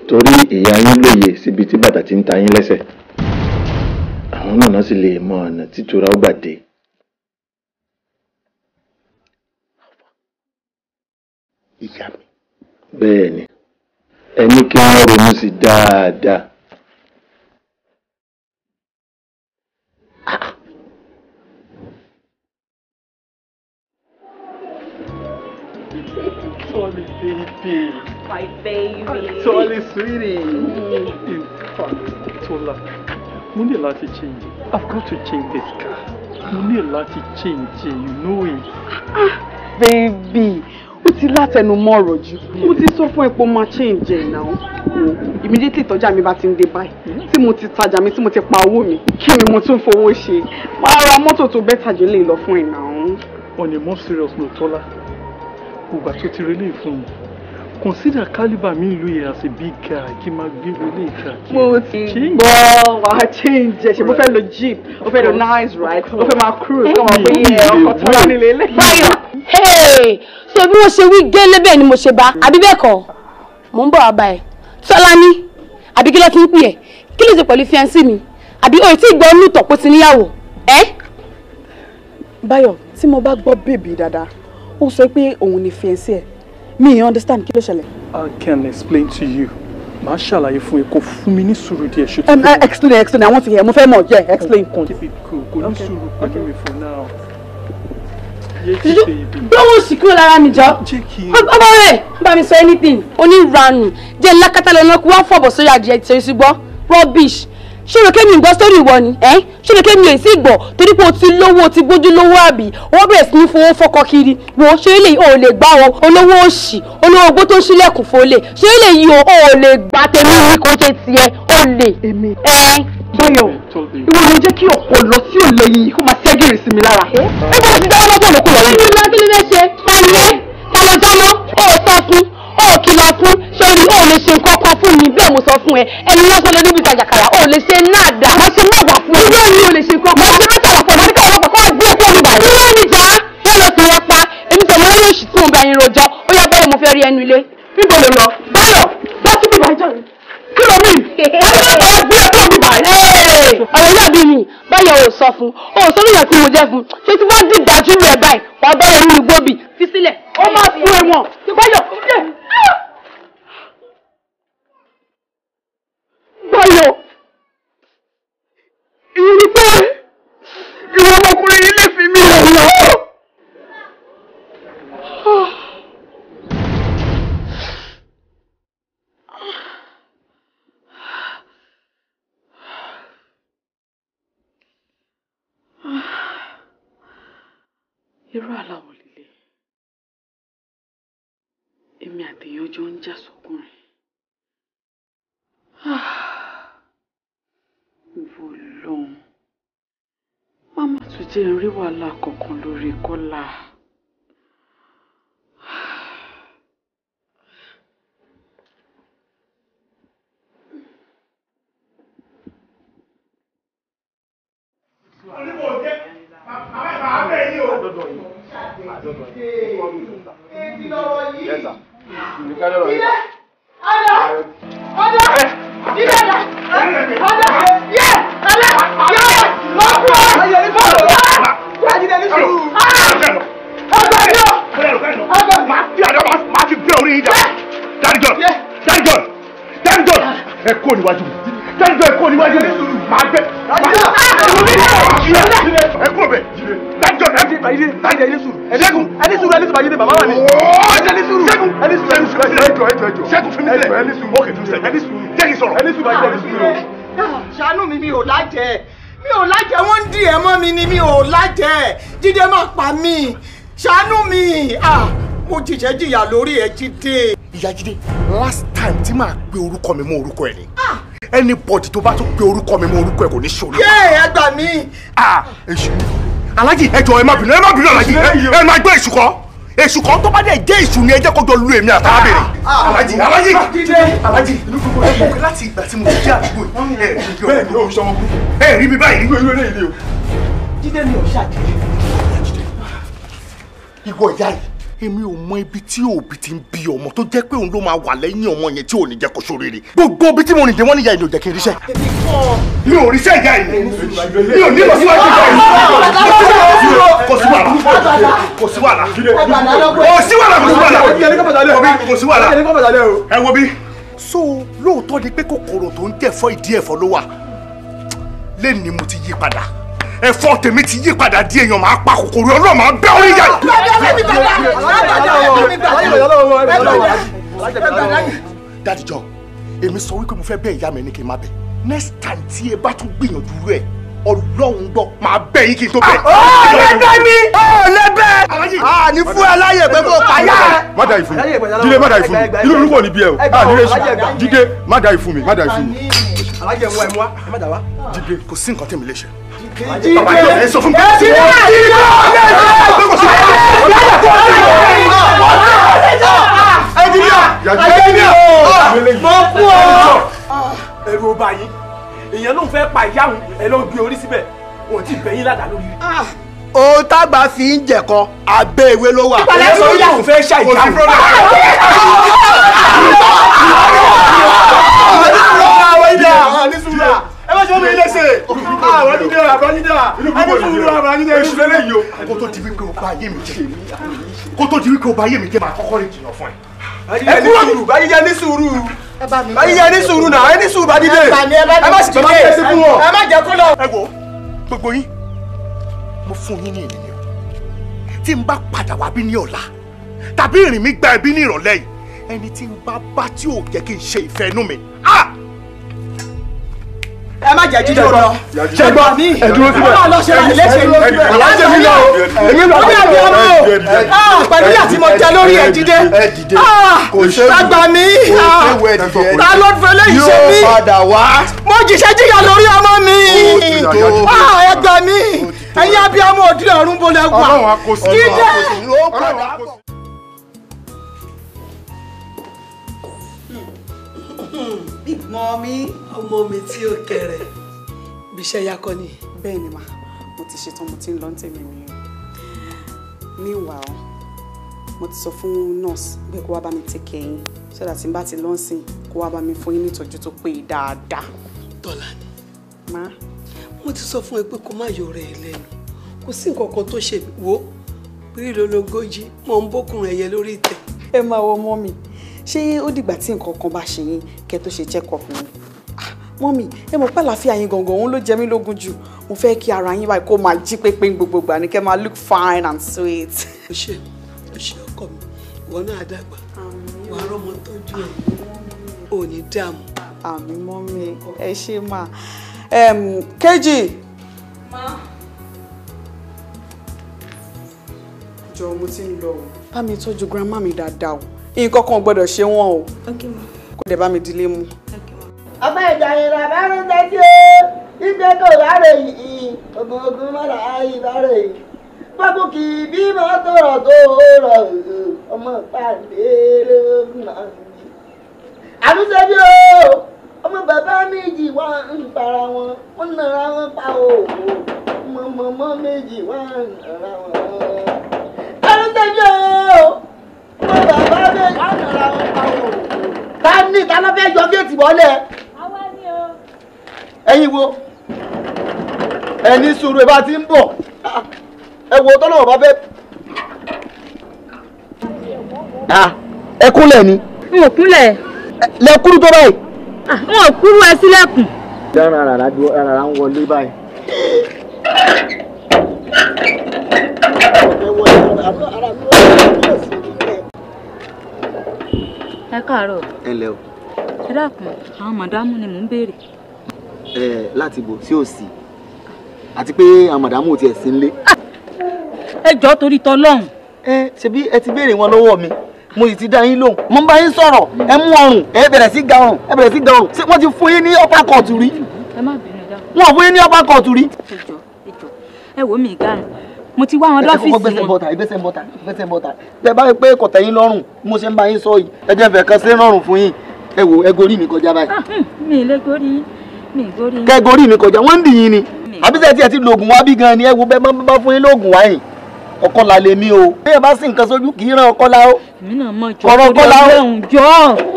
torí ìyá yín lóye síbi tí bàtà ti ń ta yín lẹ́sẹ̀ àwọn náà sì lè mọ ọ̀nà títura ó gbà dé. ìyá mi. bẹ́ẹ̀ ni ẹni kí wọ́n ronú sí dáadáa. Tolly, baby. My baby. Tolly, sweetie. In fact, Tola, mo ní láti change. I've got to change this car. Mo ní láti change, you know it. Baby, ó ti látẹnumọ́ ọ̀rọ̀ jù. Mo ti sọ fún ẹ pé ó máa change ẹ̀ náà. Immediately tọ́jà mi bá ti ń dé báyìí. Tí mo ti tajà mi, tí mo ti pa owó mi, kí ni mo tún fowó ṣe? Máa ra mọ́tò tó bẹ́tà jù lè lọ fún ẹ̀ náà. On a more serious note, Tola, Uba tó ti relé fún mi. Consider caliber mi ìlú yẹn as a big guy kí n máa gbé relé káàkiri. Mo ti gbọ́ wàá change ẹ̀ ṣe mo fẹ́ lo jeep, mo fẹ́ lo nice ride, mo fẹ́ máa cruise, kọ́ máa pé yẹ ọkọ̀ tó wà nílé ilé. Báyọ̀, so bí wọ́n ṣe wí gẹ́lẹ́ bẹ́ẹ̀ ni mo ṣe bá, àbí bẹ́ẹ̀ kọ́? Mò ń bọ̀ wá báyìí. Tọ́lání, àbí kí ló ti ń pè ẹ́? Kí ló ti pẹ̀lú fiancé mi? Àbí o ì tí ì gbọ́ inú ìtọ̀pọ̀ ti níyàwó? Báyọ̀, tí mo bá gbọ́ bèbí dáadáa, ó sọ pé òun ni fiancé ẹ̀. Mi ì understand kí ló ṣẹlẹ̀. I can explain to you. Màá ṣàlàyé fún ẹ kó fún mi ní sùúrù díẹ̀ ṣe. Explain, I want to hear. Mo fẹ́ mọ̀, yeah, explain. Keep it cool, kò ní sùúrù pẹ̀lú mi for now. Gbọ́wọ́ sì kúrò lára mi jọ. Ọba rẹ̀ bá mi sọ anything. Oníranù jẹ́ lákàtà lọ́nà kó wá fọ̀bọ̀ sórí adìyẹ tí o sì gbọ́. Rubbish. Ṣé o rò kémi gbọ́ sórí ìwọ ni? Ṣé o rò kémi ò sí gbọ́ torí pé o ti lówó o ti gbójú lówó àbí? Owó bẹ̀rẹ̀ sí ní fowó fọ́kọ kiri. Wo ṣé ilé o ò lè gbá o? Olówó òṣì, olówó ogbó tó ń ṣílẹ̀kùn fólè. Ṣé ilé yìí o ò lè gbá tèmi ní kò ṣe tiẹ̀? O lè. Báyọ̀, ìwọ ló jẹ́ kí ọ̀pọ̀ lọ sí òlè yìí kó máa ṣẹ́gìrì sí mi lára. Ẹ bá ti dáwọ́ lọ́gbọ̀n lókùn lọ́wọ́. Kí ló dé ṣe? Tani jámọ́? O ò sọ fún, o ò kìlọ̀ fún, sórí o ò lè ṣe nǹkan kan fún mi bẹ́ẹ̀ mo sọ fún ẹ. Ẹni lọ́sọ̀ lé níbi ìtajà kàrà, o ò lè ṣe náàdà. Mo ṣe náàdà fún ẹ. Ìwé mi ò lè ṣe nǹkan kan. Mo ṣe náàdà fún ẹ. Mo ní káwọn ọlọ́pàá kọ́ gbé ẹ̀kọ́ mi báyìí. Ìwé mi jà á. Ṣé lọ sí wọn pa? Èmi sọ wọ́n lóṣù tí mo bá yín rojọ́. Ó yá báyọ̀ mo fẹ́ rí ẹnu ilé. Níbo ló lọ? Báyọ̀, bá síbi ìwà ìjà rẹ̀. Kí ló mí? Ọlọ́pàá gbé ẹ̀kọ́ mi báyìí. Ọ̀rọ̀ yóò bí mi, báyọ̀ ò sọ fún, o ò sórí yẹn tí mo jẹ́ fún, ṣé tí wọ́n dìgbà jú rẹ̀ báyìí, wàá bá ẹ̀rú ìgbóbi, fi sílẹ̀. Ó máa fún ẹ̀wọ̀n. Báyọ̀, Báyọ̀, ìrírí pé ìwọ ọmọkùnrin yìí lè fi mí rẹ̀ lọ. Irú àlàwò líle. Èmi àtèèyàn jọ ń jà sọ́kùnrin. Ìwọ lọ́hùn. Máma tún jẹ́ ń rí wàhálà kankan lórí Kọ́lá. Ṣàánú mi, mi ò lájẹ wọ́n ń dì ẹ́ mọ́ mi ni mi ò lájẹ Jídé máa pa mí ṣàánú mi mo jìjẹ́ jìyà lórí ẹ Jídé. Ìyá Jídé last time tí màá gbé orúkọ mi mọ́ orúkọ ẹ ni anybody tó bá tún gbé orúkọ mi mọ́ orúkọ ẹ kò ní ṣòro. ẹ gbà mí. èṣù Aláàjì ẹ jọ̀ọ́ ẹ má bínú Aláàjì ẹ má gbé èṣù kan èṣù kan tó bá dẹ̀ jẹ́ èṣù ni ẹ jẹ́ kó jọ lu èmi àtàbẹ̀rẹ̀. Aláàjì láti ìgbà tí mo ti jẹ́ àdúgbò yìí bẹ́ẹ̀ ni ó ń ṣọmọ burúkú ẹ rí mi báyìí nínú ilé ilé o. Jídé ni ọ̀ṣà Jídé ìwọ ìyá yìí èmi ò mọ ibi tí òbí ti ń bí ọmọ tó jẹ́ pé òun ló máa wà lẹ́yìn ọmọ yẹn tí ò ní jẹ́ kó ṣoríire gbogbo ibi tí mo rìn dé wọ́n ní ìyá yìí ò jẹ́ kí n ríṣẹ́. mi ò ríṣẹ́ ìyá yìí mi ò ní lọ síwájú ìyá yìí kò sí wàhálà kò sí wàhálà ẹ wo bí. so lóòótọ́ ni pé kòkòrò tó ń jẹ̀fọ́ ìdí ẹ̀fọ́ ló wà lẹ́ni mo ti yí padà ẹ̀fọ́ tèmi ti yí padà di èèyàn máa pa kòkòrò ọlọ́ọ̀ máa bẹ́ orí ìyá yìí. dádìjọ èmi sọ wípé mo fẹ́ bẹ̀ ìyá mi ní kí n má bẹ̀ next time tí ẹ bá tún gbìyànjú rẹ̀ Ọlọ́run gbọ́ máa bẹ̀ yín kí n tó bẹ̀. lẹ́bẹ̀ mi lẹ́bẹ̀ ní fún ẹ láyè pé kò pàyà. má dá ìfún mi Jídé má dá ìfún mi inú olúkọ ní bí ẹ o nílé sùn Jídé má dá ìfún mi má dá ìfún mi. Alájẹ ń wá ẹ mú wá ẹ má dá wá. Jídé kò sí nǹkan tẹ́mi lè ṣe. Bàbá yóò ẹ sọ fún mi. Ẹ̀rù ọba yín èèyàn ló ń fẹ́ pa ìyá òun ẹ ló ń gbé orí síbẹ̀ wọn ti bẹ̀yìn ládàá lórí rí. ohun tágbà fi ń jẹ̀kọ abẹ́ ìwé ló wà. ìpàlẹ́ sọ yà òun fẹ́ ṣá ìyá òun. ẹ má ṣe omi ilé ṣe àwọn dídé àbájídé àbájídé àbájídé èṣù lélẹ̀ yìí o kó tó di wípé o bá ayé mi jẹ́ kó tó di wípé o bá ayé mi jẹ́ máa kọ́kọ́ lè jìnnà fún ẹ. ẹ kúrò ní bájídé ní sùúrù bájídé ní sùúrù náà ẹ ní sùúrù bájídé ẹ má sì bàbá kẹsí fún wọn. ẹ má jẹ́ kó lọ. ẹ wo gbogbo yín mo fún yín ní ènìyàn tí n bá padà wá bí ní ọ̀la tàbí ìrìn mi gba ẹbí ní ìrọ̀lẹ́ yìí ẹni tí n bá tí ò jẹ́ kí n ṣe ìfẹ́ inú mi. ẹ má jẹ́ Jídé lọ. ṣẹgbọn ẹ dúró síbẹ̀ ọlọ́run lọ ṣe ra ilé ṣe alájẹ mi lọ èmi lọ ọbẹ̀ àbí ọmọ pẹ̀lú ìyà tí mo jẹ lórí ẹ Jídé àgbà mi ta ló fẹ́ léyìí ṣe mí mo jìṣẹ́ jìyà lórí ọmọ mi ẹ gbà mí ẹ̀yin abiyamọ òdì ọ̀run bolẹ̀ wà Jídé. Big Mommy ọmọ mi tí ó kéré bí iṣẹ́ yakọ ni. bẹ́ẹ̀ ni mà mo ti ṣetán mo ti ń lọ ní tèmi mi meanwhile mo ti sọ fún nurse pé kó wá bá mi take care yín so that tí n bá ti lọ sìn kó wá bá mi fún yín ní ìtọ́jú tó péye dáadáa. Tọ́lání má mo ti sọ fún ẹ pé kó má yọ ọ̀rẹ́ ẹ lẹ́nu kò sí nǹkan kan tó ṣe wò pírí lológójì mo ń bókùnrin ẹyẹ lórí ìtẹ́. ẹ máa wọ ọmọ mi ṣé ó dìgbà tí nǹkan kan bá ṣe yín kẹ́ tó ṣe check up yín mọ́mì ẹ mọ̀ pé àlàáfíà yín gangan òun ló jẹ mí lógún jù mo fẹ́ kí ara yín báyìí kó máa jí pépé ní gbogbo ìgbà ní kẹ́ máa look fine and sweet. o ṣe ọkọ mi ìwọ náà dàgbà wà á rọmọ tọ́jú ẹ ò ní dààmú. àmì mọ́mì ẹ ṣe máa kejì. jọ mo ti ń lọ o bá mi tọ́jú grandma mi dáadáa o nǹkan kan gbọ́dọ̀ ṣe wọ́n o kó dẹ̀ bá mi dilé mu. ọba ìjà ìrà bá ń tẹ́tí o ìgbé kò báre yìí ogun ogun mọ́ra ayé báre yìí gbogbo kì í bímọ tó rọ̀ tó rọ̀ ọmọ pàdé lóògùn náà ni. àdúgbò bí o ọmọ bàbá méjì wá ń para wọn wọn nara wọn pa o mọmọ méjì wá ń nara wọn. àdúgbò bí o ọmọ bàbá méjì wá ń nara wọn pa o. ta ni ta ló fẹ́ jọ géètì bọ́lẹ̀. ẹ̀yin wo ẹni sùúrù ẹ bá ti ń bọ̀ ẹ wo tọ́lọ́wọ́ bá fẹ́. ẹ kúnlẹ̀ ni. n ò kúnlẹ̀. lẹ kúrú tó báyìí. n ò kúrú ẹ sílẹ̀kùn. rárá ń wọlé báyìí. ẹ káàárọ̀. ẹ lẹ o. ẹ dákun àwọn màdámù ni mò ń béèrè. láti bò sí òsì àti pé àwọn màdámù ò tiẹ̀ sí nílé. ẹ jọ̀ọ́ torí tọlọ́hun ṣebí ẹ ti béèrè wọn lọ́wọ́ mi mo sì ti dá yín lóhùn mo ń bá yín sọ̀rọ̀ ẹ mú ọrùn ẹ bẹ̀rẹ̀ sí ga ọrùn ẹ bẹ̀rẹ̀ sí ga ọrùn ṣé wọ́n ti fún yín ní upper court rí. ẹ má bínú dá. wọn ò fún yín ní upper court rí. ẹ wò mí ìgarun mo ti wá wọn lọ́fíìsì wọn. ìgbésẹ̀ bọ́tà tẹ bá rí pé kò tẹ́ yín lọ́rùn mo ṣe ń bá yín sọ yìí ẹ jẹ́ fẹ́ kan sí rọrùn fún yín ẹ wò ẹ gorí mi kọjá báyìí. mi ì lè gorí mi ì gorí. kẹ gorí mi kọjá wọ́n ń dì yín ni àbísẹ̀ tí ẹ ti lògùn wá bí gan ni ẹ wo bẹ́ẹ̀ bá fún yín lóògùn wáyìn ọkọlá lè mí o bí ẹ bá sì nǹkan sójú kì í rán ọkọlá o. èmi náà mọ ìjọ ọ̀rọ̀ ọkọlá o jọ.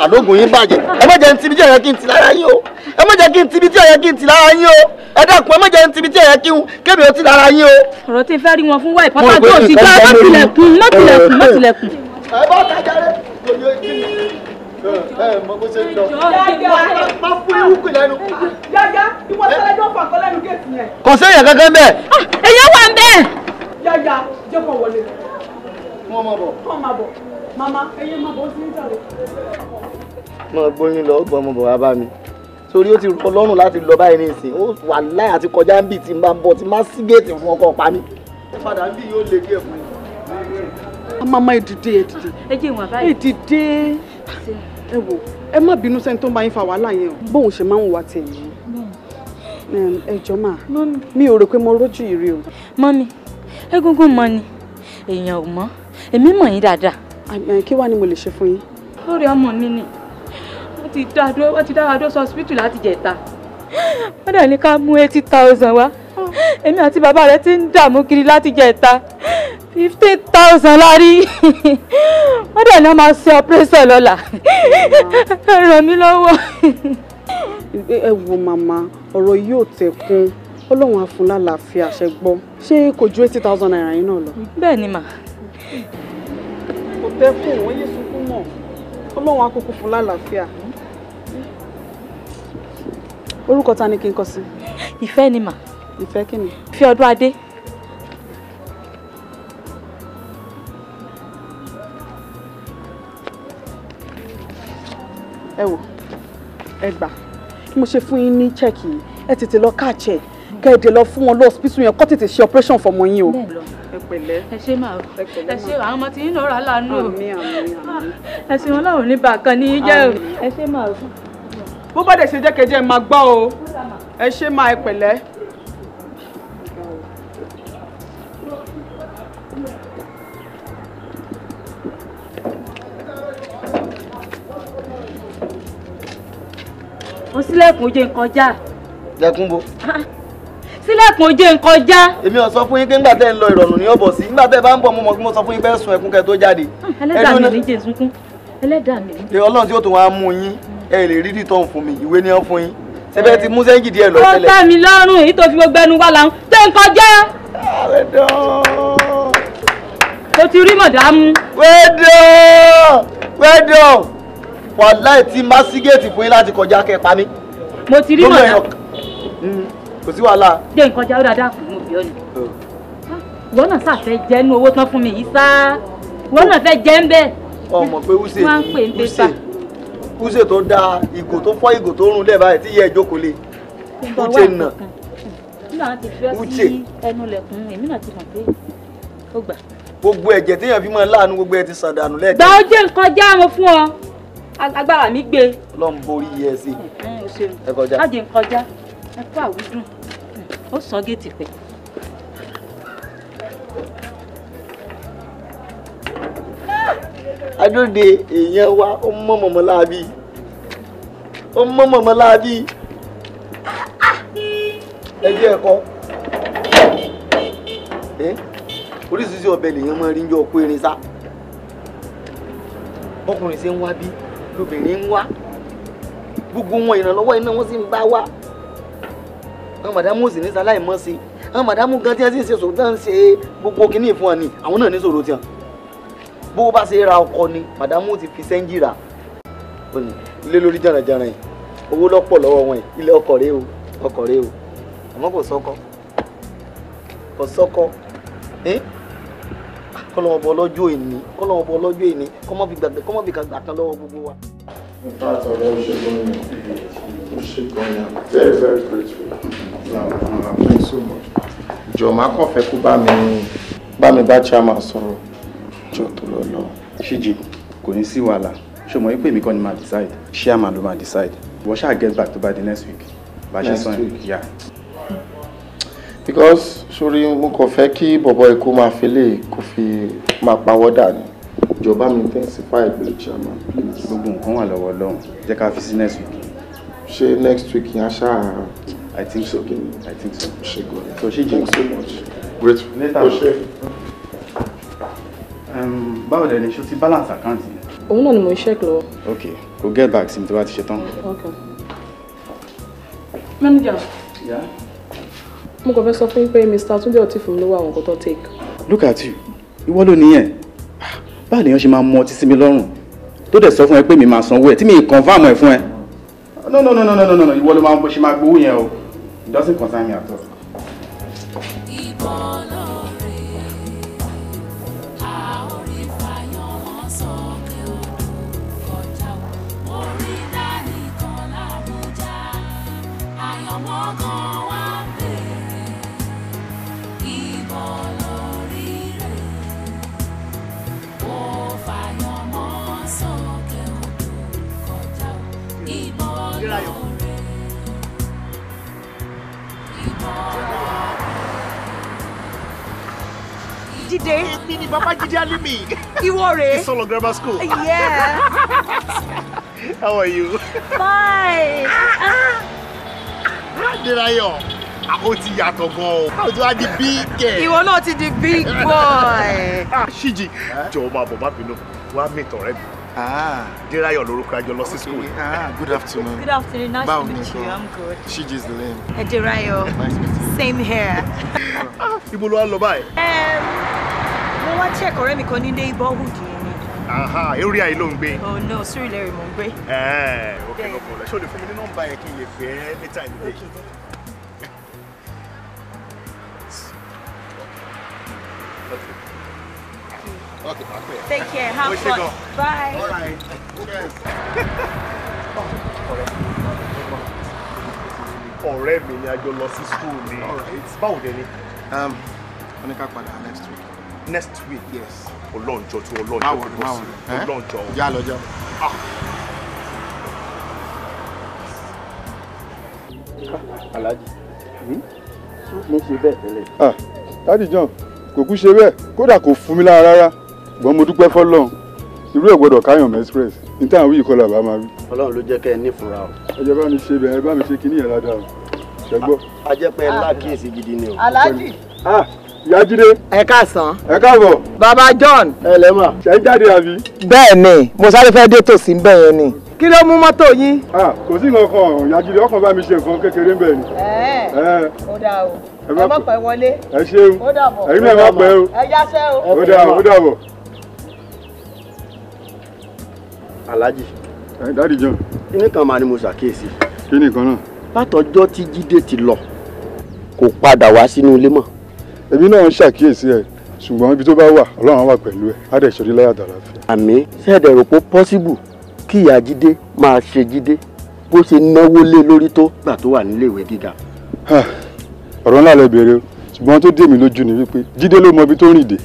àlógún yín bàjẹ́ ẹ má jẹ́ ń tibi tí ẹ̀yẹ kí n ti lára yín o ẹ má jẹ́ kí n tibi tí ẹ̀yẹ kí n ti lára yín o ẹ dákun ẹ má jẹ́ ń tibi tí ẹ̀yẹ kí n kébì ó ti lára yín o. ọ̀rọ̀ tí n fẹ́ rí wọn fún wáì pátá tó ti jọ mọ́tìlẹ̀kùn. ẹ bá tajà rẹ lóye kí ni ẹ mọ bó ṣe ń lọ. má fún ewu pè lẹ́nu. Yáyá ìwọ sọlá jọ fà kọ lẹ́nu géètì yẹn. kò séèyàn kankan bẹ́ẹ̀. èèyàn wà ń bẹ́ẹ̀. Yáyá jẹ́ kó wọlé. wọ́n máa bọ̀. wọ́n máa bọ̀ màmá ẹyẹ máa bọ̀ sí ní ìjàre. mo gbóyún lọ gbọ́ ọmọ bọ̀ wá bá mi torí ó ti rọ lọ́rùn láti lọ báyìí ní ìsìn ó wà láì àti kọjá ń bì tí n bá ń bọ̀ tí má sí géètì fún ọkọ̀ pa mí. padà ń bì yóò lè díẹ̀ fún mi. màmá èdìdé ẹ jẹ́ ìwọ̀n báyìí. èdìdé ẹ wò ẹ má bínú sẹ́ni tó ń bá yín fa wàhálà yẹn o bóun ṣe máa ń wà tẹ̀ yìí ẹ jọ máa mi ò rò pé mo rójú yìí rí o. mọ́mí egungun mọ ni èèyàn ò mọ̀ èmi mọ̀ yín dáadáa. kí wàá ni mo lè ṣe fún yín. lórí ọmọ mi ni wọ́n ti dá wa dó sọ hospital láti jẹ̀ta wọ́n dẹ̀ ní ká mú 80,000 wá èmi àti bàbá rẹ̀ ti ń dààmú kiri láti jẹ̀ta 50,000 lárí wọ́n dẹ̀ ní wọ́n máa ṣe operation lọ́la ràn mí lọ́wọ́. ẹ wo màmá ọ̀rọ̀ yóò tẹ̀kún ọlọ́run á fún lálàáfíà ṣe gbọ́ ṣé kò ju 80,000 naira yín náà lọ. bẹ́ẹ̀ ni mà. kò tẹ́kùn wọ́n yé sunkún mọ́ ọlọ́run á kúkú fún lálàáfíà. orúkọ ta ni kí n kọ sí. ìfẹ́ ni mà. ìfẹ́ kí ni. ìfẹ́ ọdún adé. ẹ wò ẹ gbà bí mo ṣe fún yín ní chẹ́ẹ̀kì yìí ẹ tètè lọ káàchẹ̀ kẹ́ẹ̀dẹ̀ lọ fún wọn lọ hospital yẹn kọ́ tètè ṣe operation fọmọ yín o. ẹ pẹ̀lẹ́ ẹ ṣe máa ẹ ṣe àwọn ọmọ tí yín lọ́ọ́ rà lánàá o ẹ ṣe wọn láwọn ní bàkan ní í jẹ́ o ẹ ṣe máa. bó bá dẹ̀ ṣe jẹ́ kẹjẹ́ máa gbọ́ o ẹ ṣe máa ẹ pẹ̀lẹ́. ó sílẹ̀kùn oje nǹkan já. jẹkun bo. sílẹ̀kùn oje nǹkan já. èmi ò sọ fún yín pé ńgbà tẹ́ ń lọ ìrọ̀rùn ní ọ̀bọ̀ sí ńgbà tẹ́ bá ń bọ̀ mo mọ̀ pé mo sọ fún yín bẹ́ẹ̀ sun ẹkún kẹ́ tó jáde. ẹlẹ́dàá mi ní jẹ́ sunkún ẹlẹ́dàá mi. ṣé ọlọ́run tí ó tún wá mú yín ẹ lè rí dìtọ̀ fún mi ìwé ni wọ́n fún yín ṣẹbẹ́ ti mú sẹ́ńgì díẹ̀ lọ tẹ́lẹ̀. ó tẹ́ mi lọ́rùn èyí tó fi gbogbo ẹnu wá láwọn tẹ́ nǹkan já. mo ti rí mọ̀dámú. wẹ́dọ̀ wàláì tí má sí géètì fún yín láti kọjá kẹ́ pa mí. mo ti rí mọ̀dámú. kò sí wàhálà. jẹ́ nǹkan já ó dáadáa fún mi òbí ọ́ ni. ìwọ náà sàfẹ́ jẹ́ nínú owó tán fún mi yìí sáá ìwọ náà fẹ́ jẹ́ ń bẹ́ẹ̀. ọmọ pé wúṣe tó da ìgò tó fọ́ ìgò tó rún lẹ́ẹ̀ báyìí tí yẹ ìjókòó lé wúṣe nà. nígbà tí fi ọ́ sí ẹnu lẹ̀kùn èmi náà ti mọ̀ pé ó gbà. gbogbo ẹ̀jẹ̀ téèyàn fi máa láàánú gbogbo ẹ̀ ti sàn dànù lẹ́ẹ̀kan. gbà ó jẹ́ nǹkan já mo fún ọ agbára mi gbé. ọlọ́run borí yẹ sí ẹ kọjá. má jẹ́ nǹkan já ẹ kó àwùjọ ó sọ géètì pẹ́. adóde èèyàn wa ó mọ́ mọ̀mọ́ láabi ẹjẹ́ ẹ̀kọ́ oríṣiríṣi ọbẹ̀ lèèyàn máa rí ń jọ ọkọ erin sá ọkùnrin ṣe ń wá bí lóbìnrin ń wá gbogbo wọn ìrànlọ́wọ́ iná wọn sì ń bá wá àwọn màdámù sì ní sáláì mọ́ sí àwọn màdámù gan tí wọ́n sì ń ṣe sòrò tí wọ́n ń ṣe gbogbo kìíní fún ọ ni àwọn náà ní sòrò tí wọ́n bó bá ṣe ra ọkọ ni màdámù ti fi sẹ́ńjì rà ilé lórí jàràjàrà yìí owó lọ́pọ̀ lọ́wọ́ wọn yìí ilé ọkọ̀ rèé o àmọ́ kò sọ́kọ kọ́lọ́mọ bọ lọ́jọ́ ìní kọ́mọ́ fi gbàgbà kan lọ́wọ́ gbogbo wa. In fact, ọ̀rọ̀ Oṣegonya, very, very grateful. Thank you so much. Jọ̀ọ́ máa kàn fẹ́ kó bá mi bá chairman sọ̀rọ̀ pẹ̀lú Ọlọ́run. Ṣíjì kò ní sí wàhálà ṣé mo rí pé èmi kọ́ ni máa decide chairman ló máa decide wọ́n ṣáà get back to by the next week bá ṣe sọ yẹn. Because sori mo kàn fẹ́ kí bọ̀bọ̀ ikú máa fi lè kó fi máa pawọ́ dà ní. Ìjọba mi intensify pẹ̀lú chairman please. Gbogbo nǹkan wà lọ́wọ́ Ọlọ́run jẹ́ ká fi sí next week. Ṣé next week yẹn ṣáà. I think so. I think so. Ṣé gan. So Ṣíjì. Thanks so much. Great. Later. Báwo dẹ̀ ni ṣo ti balance account yẹn? Òun náà ni mo ń check lọ. Okay, go get back sí mi tó bá ti ṣe tán. Okay. Manager. Yeah. Mo kàn fẹ́ sọ fún yín pé Mr. Túndé ọtí fún mi lówó àwọn nǹkan tó take. Look at you. Ìwọ ló nìyẹn. Báwo lèèyàn ṣe máa mú ọtí sí mi lọ́rùn? Tó dẹ̀ sọ fún ẹ pé mi máa sanwó ẹ̀ tí mi confirm ẹ̀ fún ẹ. No. Ìwọ ló máa ṣe máa gbowó yẹn o. It doesn't concern me at all. Jídé. Èmi ni Baba Jídé Alimi. Ìwọ rèé. Solo Grammar School. Yeah. How are you? Fine. Adélayọ̀, ó ti yàtọ̀ gan-an. How do I di big girl? Ìwọ náà ti di big boy. Ṣíjì, jọ̀wọ́ máa bọ̀ má bínú. Wá meet ọ̀rẹ́ mi. Adélayọ̀ lórúkọ àjọ lọ sí school. Good afternoon. Good afternoon. Nice to meet you. I'm good. Shiji's the name. Adélayọ̀. Nice to meet you. Same here. Ibo ló wá lọ báyìí? Mo wá check ọ̀rẹ́ mi kan ní neighborhood yẹn ni. Area yìí ló ń gbé. Oh no, Surulere mo ń gbé. Okay, no problem. Ṣé o lè fún mi ní nọ́mbà yẹn kí n lè pè é later in the day? Okay, Take care. Have fun. Bye. All right. Cheers. Ọ̀rẹ́ mi ni a jọ lọ sí school ni. Báwo dẹ̀ ni? Wọ́n ní ká padà next week. Next week? Yes. Ọlọ́njọ́ tí ọlọ́njọ́ tó bọ̀ sí. Ọlọ́njọ́. Já lọ já. Alhaji, mo ṣe bẹ́ẹ̀ tẹ́lẹ̀. Daddy John, kò kú ṣe bẹ́ẹ̀, kódà kò fún mi lára rárá. Ṣùgbọ́n mo dúpẹ́ fọ́lọ́run. Irú ẹ̀ gbọ́dọ̀ káyọ̀mọ́ express. Ní táwọn wíyì kọ́ làbá máa rí. Ọlọ́run ló jẹ́ kẹ́ ẹ nífura o. Ẹ jẹ́ bá mi ṣe bẹ́ẹ̀, ẹ bá mi ṣe kinní yẹn dáadáa o. Ṣé gbọ́? A jẹ́ pé ẹ lákìyèsí gidi ni o. Alhaji. Ìyá Jídé. Ẹ káàsán. Ẹ káàbọ̀. Baba John. Ẹ lẹ́mà. Ṣé ń jáde àbí? Bẹ́ẹ̀ ni, mo sáré fẹ́ dé tòsí ń bẹ̀ yẹn ni. Kí ló mú mọ́tò yín? Kò sí nǹkan kan, Ìyá Jídé, ọkàn bá mi ṣe nǹkan kékeré ń bẹ̀ ni. Ó dáa o. Ẹ má pẹ́ wọlé. Ẹ ṣeun. Ó dàbọ̀. Ẹ̀yin náà má pẹ́ o. Ẹ yáṣẹ́ o. Ó dàbọ̀. Alhaji. Daddy John. Kíní kan máa ní mo ṣàkíyèsí. Kí ni kan náà? Látọjọ́ tí Jídé ti lọ, kò padà wá sínú ilé mọ́. Èmi náà ń ṣàkíyèsí ẹ̀, ṣùgbọ́n ibi tó bá wà, Ọlọ́run á wà pẹ̀lú ẹ̀. Á dẹ̀ ṣorí láyà àtàlàáfíà. Àmín. Ṣẹ́ẹ̀dẹ̀ rò pé possible kí ìyá Jídé máa ṣe Jídé bó ṣe náwó lé lórí tó gbà tó wà nílé ìwé gíga. Ọ̀rọ̀ ńlá lẹ béèrè o, ṣùgbọ́n tó dé mi lójú ni wípé Jídé ló mọ ibi tó rìn dé.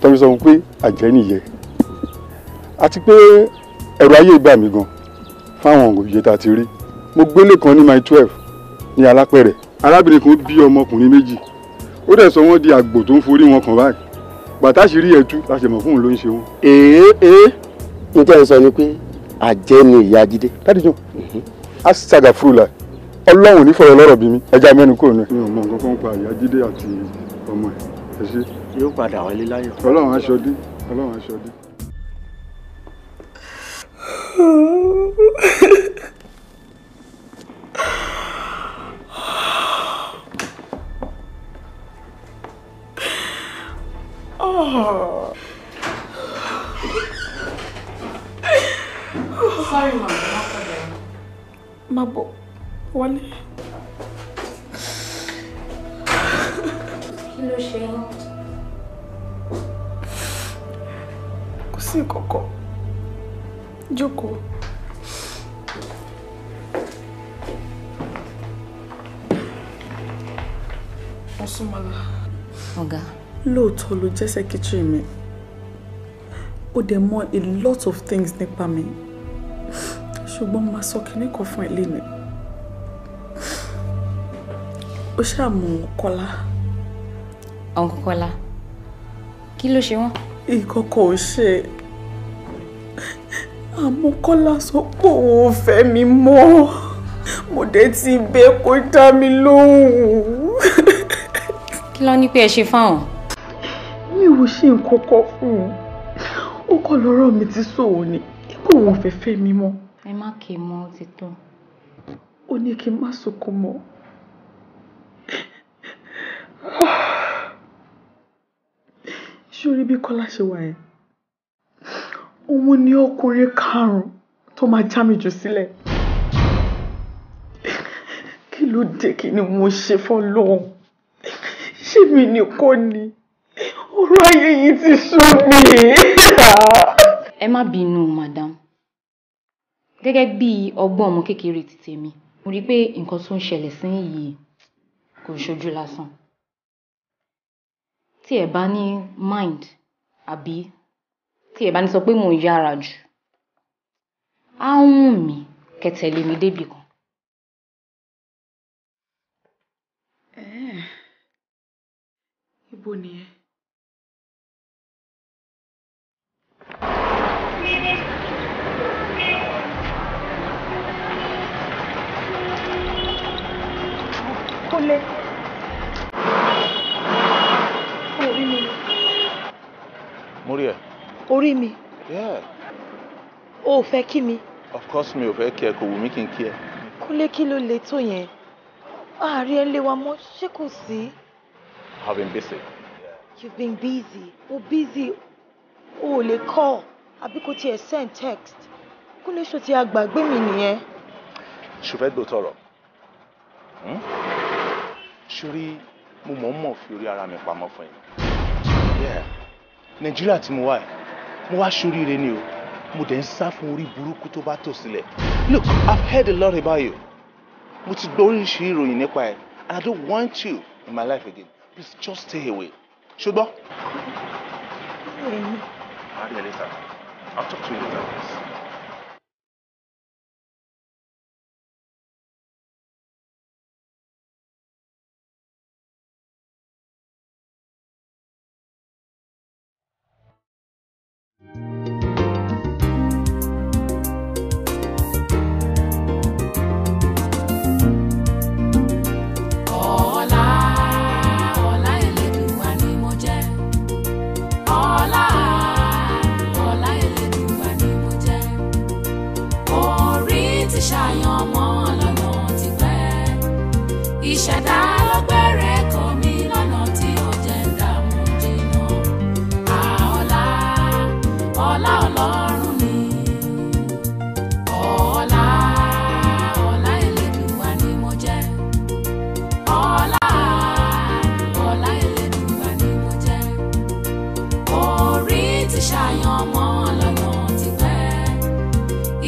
Tọ́mi sọ pé àjẹ́ nìyẹn. Àti pé ẹ̀rù ayé gbà mí gan fáwọn òye tá a ti rí. Mo gbélé kan ní my 12 ní Alápẹ̀rẹ̀. Arábìnrin kan bí ọmọkùnrin méjì. Ó dẹ̀ sọ wọ́n di àgbò tó ń forí wọn kàn báyìí. Bàtà sì rí ẹ̀tú láti mọ̀ fún òun ló ń ṣe wọn. Ní tẹ́ ẹ sọ ni pé àjẹ́ ni ìyá Jídé. Daddy John, a ṣàgà fúrúlà. Ọlọ́run ní fọ̀rọ̀ lọ́rọ̀ bí mi. Ẹja mẹ́nu kò ní. Mi ò mọ nǹkan kan pa ìyá Jídé àti ọmọ ẹ̀. Ẹ ṣé. Yóò padà wọlé láyọ̀. Ọlọ́run aṣọ dé. Ọlọ́run aṣọ dé. Sorry, ma. Má bọ̀, wọlé. Kí ló ṣe yín? Kò sí ìkọ̀kọ̀. Jókòó. Ọ̀ṣunmọ́lá. Ọ̀gá. Lóòótọ́ ló jẹ́ sẹ́kítírì mi. ó dẹ̀ mọ̀ a lot of things nípa mi ṣùgbọ́n máa sọ kíní kan fún ẹ lẹ́nu ó ṣàmù Kọ́lá. Uncle Kọ́lá kí ló ṣe wọ́n? Ìkọ̀kọ̀ ò ṣe àmọ́ Kọ́lá sọ pé òun ò fẹ́ mi mọ́ mo dé ti bẹ̀ kó dá mi lóhùn. Kí ló ní pé ẹ ṣe fáwọn? Mi ò ṣe nǹkan kan fún un ó kọ́ lọ́rọ̀ mi ti sòwò ni kó òun fẹ́ fẹ́ mi mọ́. Ẹ má kì í mọ́ ti tó. Ó ní kí n má sunkún mọ́. Ṣorí bí Kọ́lá ṣe wà yẹn òun ni ọkùnrin karùn-ún tó máa já mi jù sílẹ̀. Kí ló dé kí ni mo ṣe fọ́lọ́run ṣé mi nìkan ni ọ̀rọ̀ ayé yìí ti sú mi. Ẹ má bínú madam gẹ́gẹ́ bí ọgbọ́n ọmọ kékeré ti tèmi mo rí pé nǹkan tó ń ṣẹlẹ̀ sí yìí kò ṣojú lásán. Tí ẹ bá ní mind àbí tí ẹ bá ní sọ pé mò ń yára jù á wù mí kẹtẹ̀lé mi débì kan. Ibo ni ẹ? Kúnlé. Orí mi. Mo rí ẹ. Orí mi. Yeah. O ò fẹ́ kí mi. Of course mi ò fẹ́ kí ẹ kò wù mí kí n kí ẹ. Kúnlé kí ló le tó yẹn? Ààrẹ ẹ lé wa mọ́ ṣé kò sí? I've been busy. You've been busy. O busy. O ò lè call àbí kò tiẹ̀ send text. Kúnlé ṣó ti àgbàgbé mi nìyẹn. Ṣùfẹ́ gbò tọrọ. Ṣorí mo mọ̀ fi orí ara mi pamọ́ fún ẹ. Nàìjíríà tí mo wà mo wá ṣoríire ni o. Mo dẹ̀ ń sá fún orí burúkú tó bá tò sílẹ̀. Look, I've heard a lot about you. Mo ti gbọ́ oríṣiríṣi ìròyìn nípa ẹ and I don't want you in my life again. Please just stay away. Ṣùgbọ́n. I'll see you later. I'll talk to you later, please. Ìṣẹ̀dá ló gbére kọ́ mi lọ́nà tí ó jẹ́ dààmú jìnnà. Ọlá Ọlọ́run ni. Ọlá Elédùà ni mo jẹ́. Ọlá Elédùà ni mo jẹ́. Orí ti ṣàyàn mọ́ lọ́nà ti pẹ́.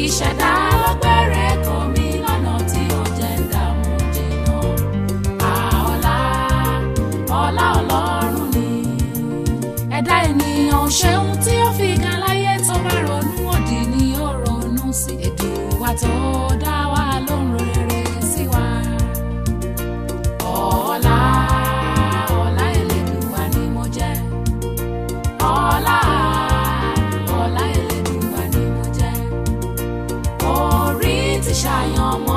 Ìṣẹ̀dá ló gbére kọ́ mi lọ́nà tí ó jẹ́ dààmú jìnnà. Ọlá Ọlọ́run ni. Ẹ̀dá ènìyàn ṣeun tí ó fi kan láyé tó bá ronú òdì ni ó ronú sí. Èdùà tó dá wa ló ń ro rere sí wa. Ọlá Elédùà ni mo jẹ́. Ọlá Elédùà ni mo jẹ́. Orí ti ṣàyàn mọ́.